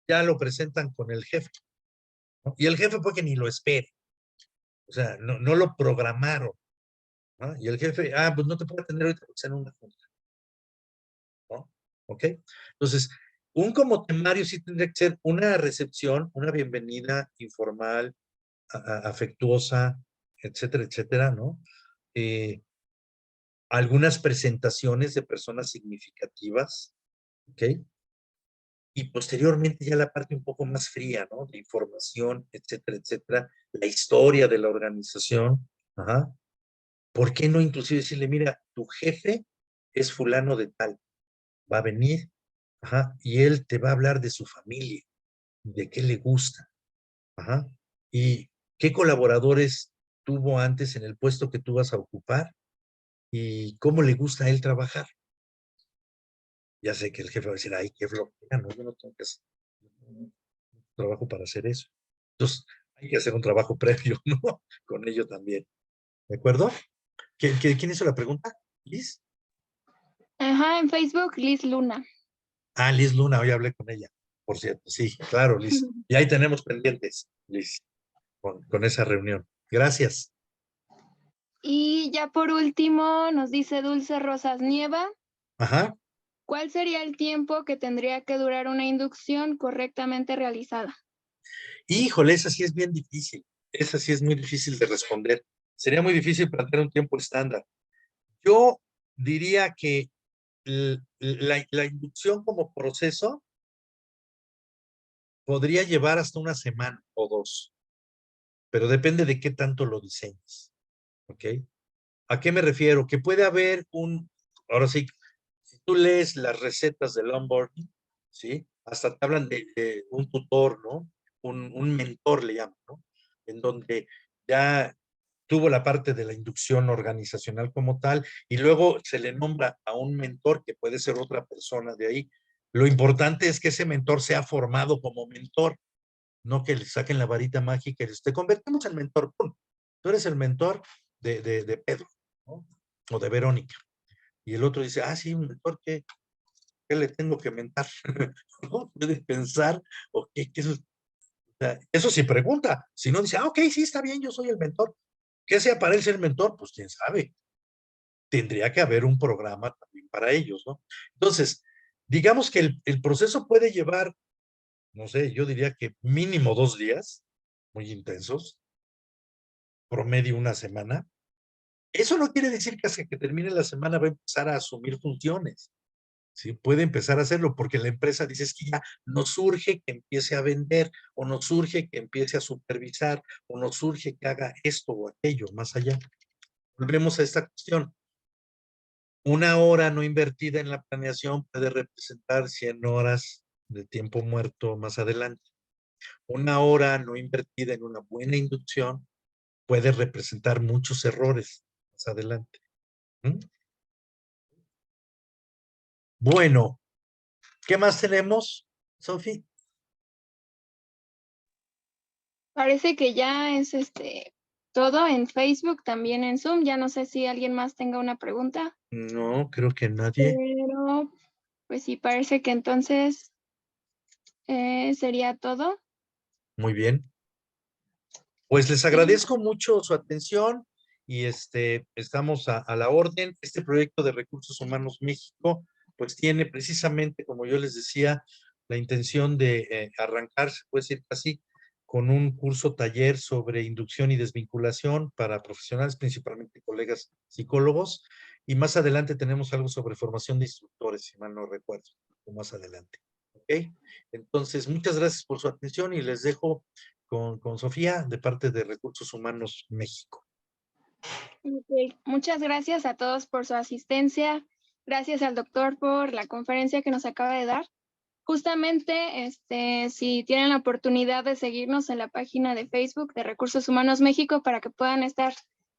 ya lo presentan con el jefe, ¿no? Y el jefe puede que ni lo espere. O sea, no lo programaron, ¿no? Y el jefe, pues no te puedo atender ahorita porque está en una junta, ¿no? ¿Ok? Entonces, un como temario sí tendría que ser una recepción, una bienvenida informal, afectuosa, etcétera, etcétera, ¿no? Algunas presentaciones de personas significativas, ¿ok? Y posteriormente ya la parte un poco más fría, ¿no? De información, etcétera, etcétera, la historia de la organización, ajá. ¿Por qué no inclusive decirle, mira, tu jefe es fulano de tal, va a venir, ajá, y él te va a hablar de su familia, de qué le gusta, ajá, y qué colaboradores tuvo antes en el puesto que tú vas a ocupar y cómo le gusta a él trabajar? Ya sé que el jefe va a decir, ay, qué flojera, no, yo no tengo que hacer un trabajo para hacer eso. Entonces, hay que hacer un trabajo previo, ¿no? Con ello también. ¿De acuerdo? ¿Quién hizo la pregunta? ¿Liz? Ajá, en Facebook, Liz Luna. Liz Luna, hoy hablé con ella, por cierto. Sí, claro, Liz. Y ahí tenemos pendientes, Liz, con esa reunión. Gracias. Y ya por último, nos dice Dulce Rosas Nieva, Ajá. ¿cuál sería el tiempo que tendría que durar una inducción correctamente realizada? Híjole, esa sí es bien difícil. Esa sí es muy difícil de responder. Sería muy difícil plantear un tiempo estándar. Yo diría que la inducción como proceso podría llevar hasta una semana o 2, pero depende de qué tanto lo diseñes. ¿Ok? ¿A qué me refiero? Que puede haber ahora sí, si tú lees las recetas del onboarding, ¿sí? Hasta te hablan de un tutor, ¿no? Un mentor le llaman, ¿no? En donde ya tuvo la parte de la inducción organizacional como tal, y luego se le nombra a un mentor que puede ser otra persona de ahí. Lo importante es que ese mentor sea formado como mentor, no que le saquen la varita mágica y les te convertimos en mentor. ¡Pum! Tú eres el mentor de Pedro, ¿no? O de Verónica. Y el otro dice, sí, un mentor, ¿qué le tengo que mentar? ¿No? Puede pensar, o qué eso, eso sí pregunta. Si no dice, ok, sí, está bien, yo soy el mentor. ¿Qué sea para él ser mentor? Pues quién sabe. Tendría que haber un programa también para ellos, ¿no? Entonces, digamos que el proceso puede llevar, no sé, yo diría que mínimo 2 días, muy intensos, promedio una semana. Eso no quiere decir que hasta que termine la semana va a empezar a asumir funciones. ¿Sí? Puede empezar a hacerlo porque la empresa dice, es que ya nos surge que empiece a vender, o nos surge que empiece a supervisar, o nos surge que haga esto o aquello, más allá. Volvemos a esta cuestión. Una hora no invertida en la planeación puede representar 100 horas de tiempo muerto más adelante. Una hora no invertida en una buena inducción puede representar muchos errores más adelante. ¿Mm? Bueno, ¿qué más tenemos, Sofi? Parece que ya es todo en Facebook, también en Zoom. Ya no sé si alguien más tenga una pregunta, No, creo que nadie. pero pues sí, parece que entonces sería todo. Muy bien. Pues les Y agradezco mucho su atención y estamos a la orden. Este proyecto de Recursos Humanos México, pues tiene precisamente, como yo les decía, la intención de arrancar, se puede decir así, con un curso taller sobre inducción y desvinculación para profesionales, principalmente colegas psicólogos, y más adelante tenemos algo sobre formación de instructores, si mal no recuerdo, o más adelante. ¿Ok? Entonces, muchas gracias por su atención y les dejo con Sofía de parte de Recursos Humanos México. Ok, muchas gracias a todos por su asistencia. Gracias al doctor por la conferencia que nos acaba de dar. Justamente, si tienen la oportunidad de seguirnos en la página de Facebook de Recursos Humanos México para que puedan estar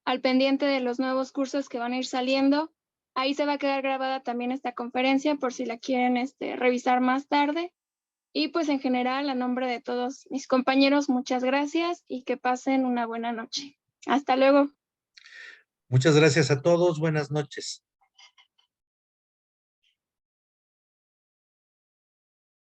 al pendiente de los nuevos cursos que van a ir saliendo. Ahí se va a quedar grabada también esta conferencia por si la quieren revisar más tarde. Y pues en general, a nombre de todos mis compañeros, muchas gracias y que pasen una buena noche. Hasta luego. Muchas gracias a todos. Buenas noches.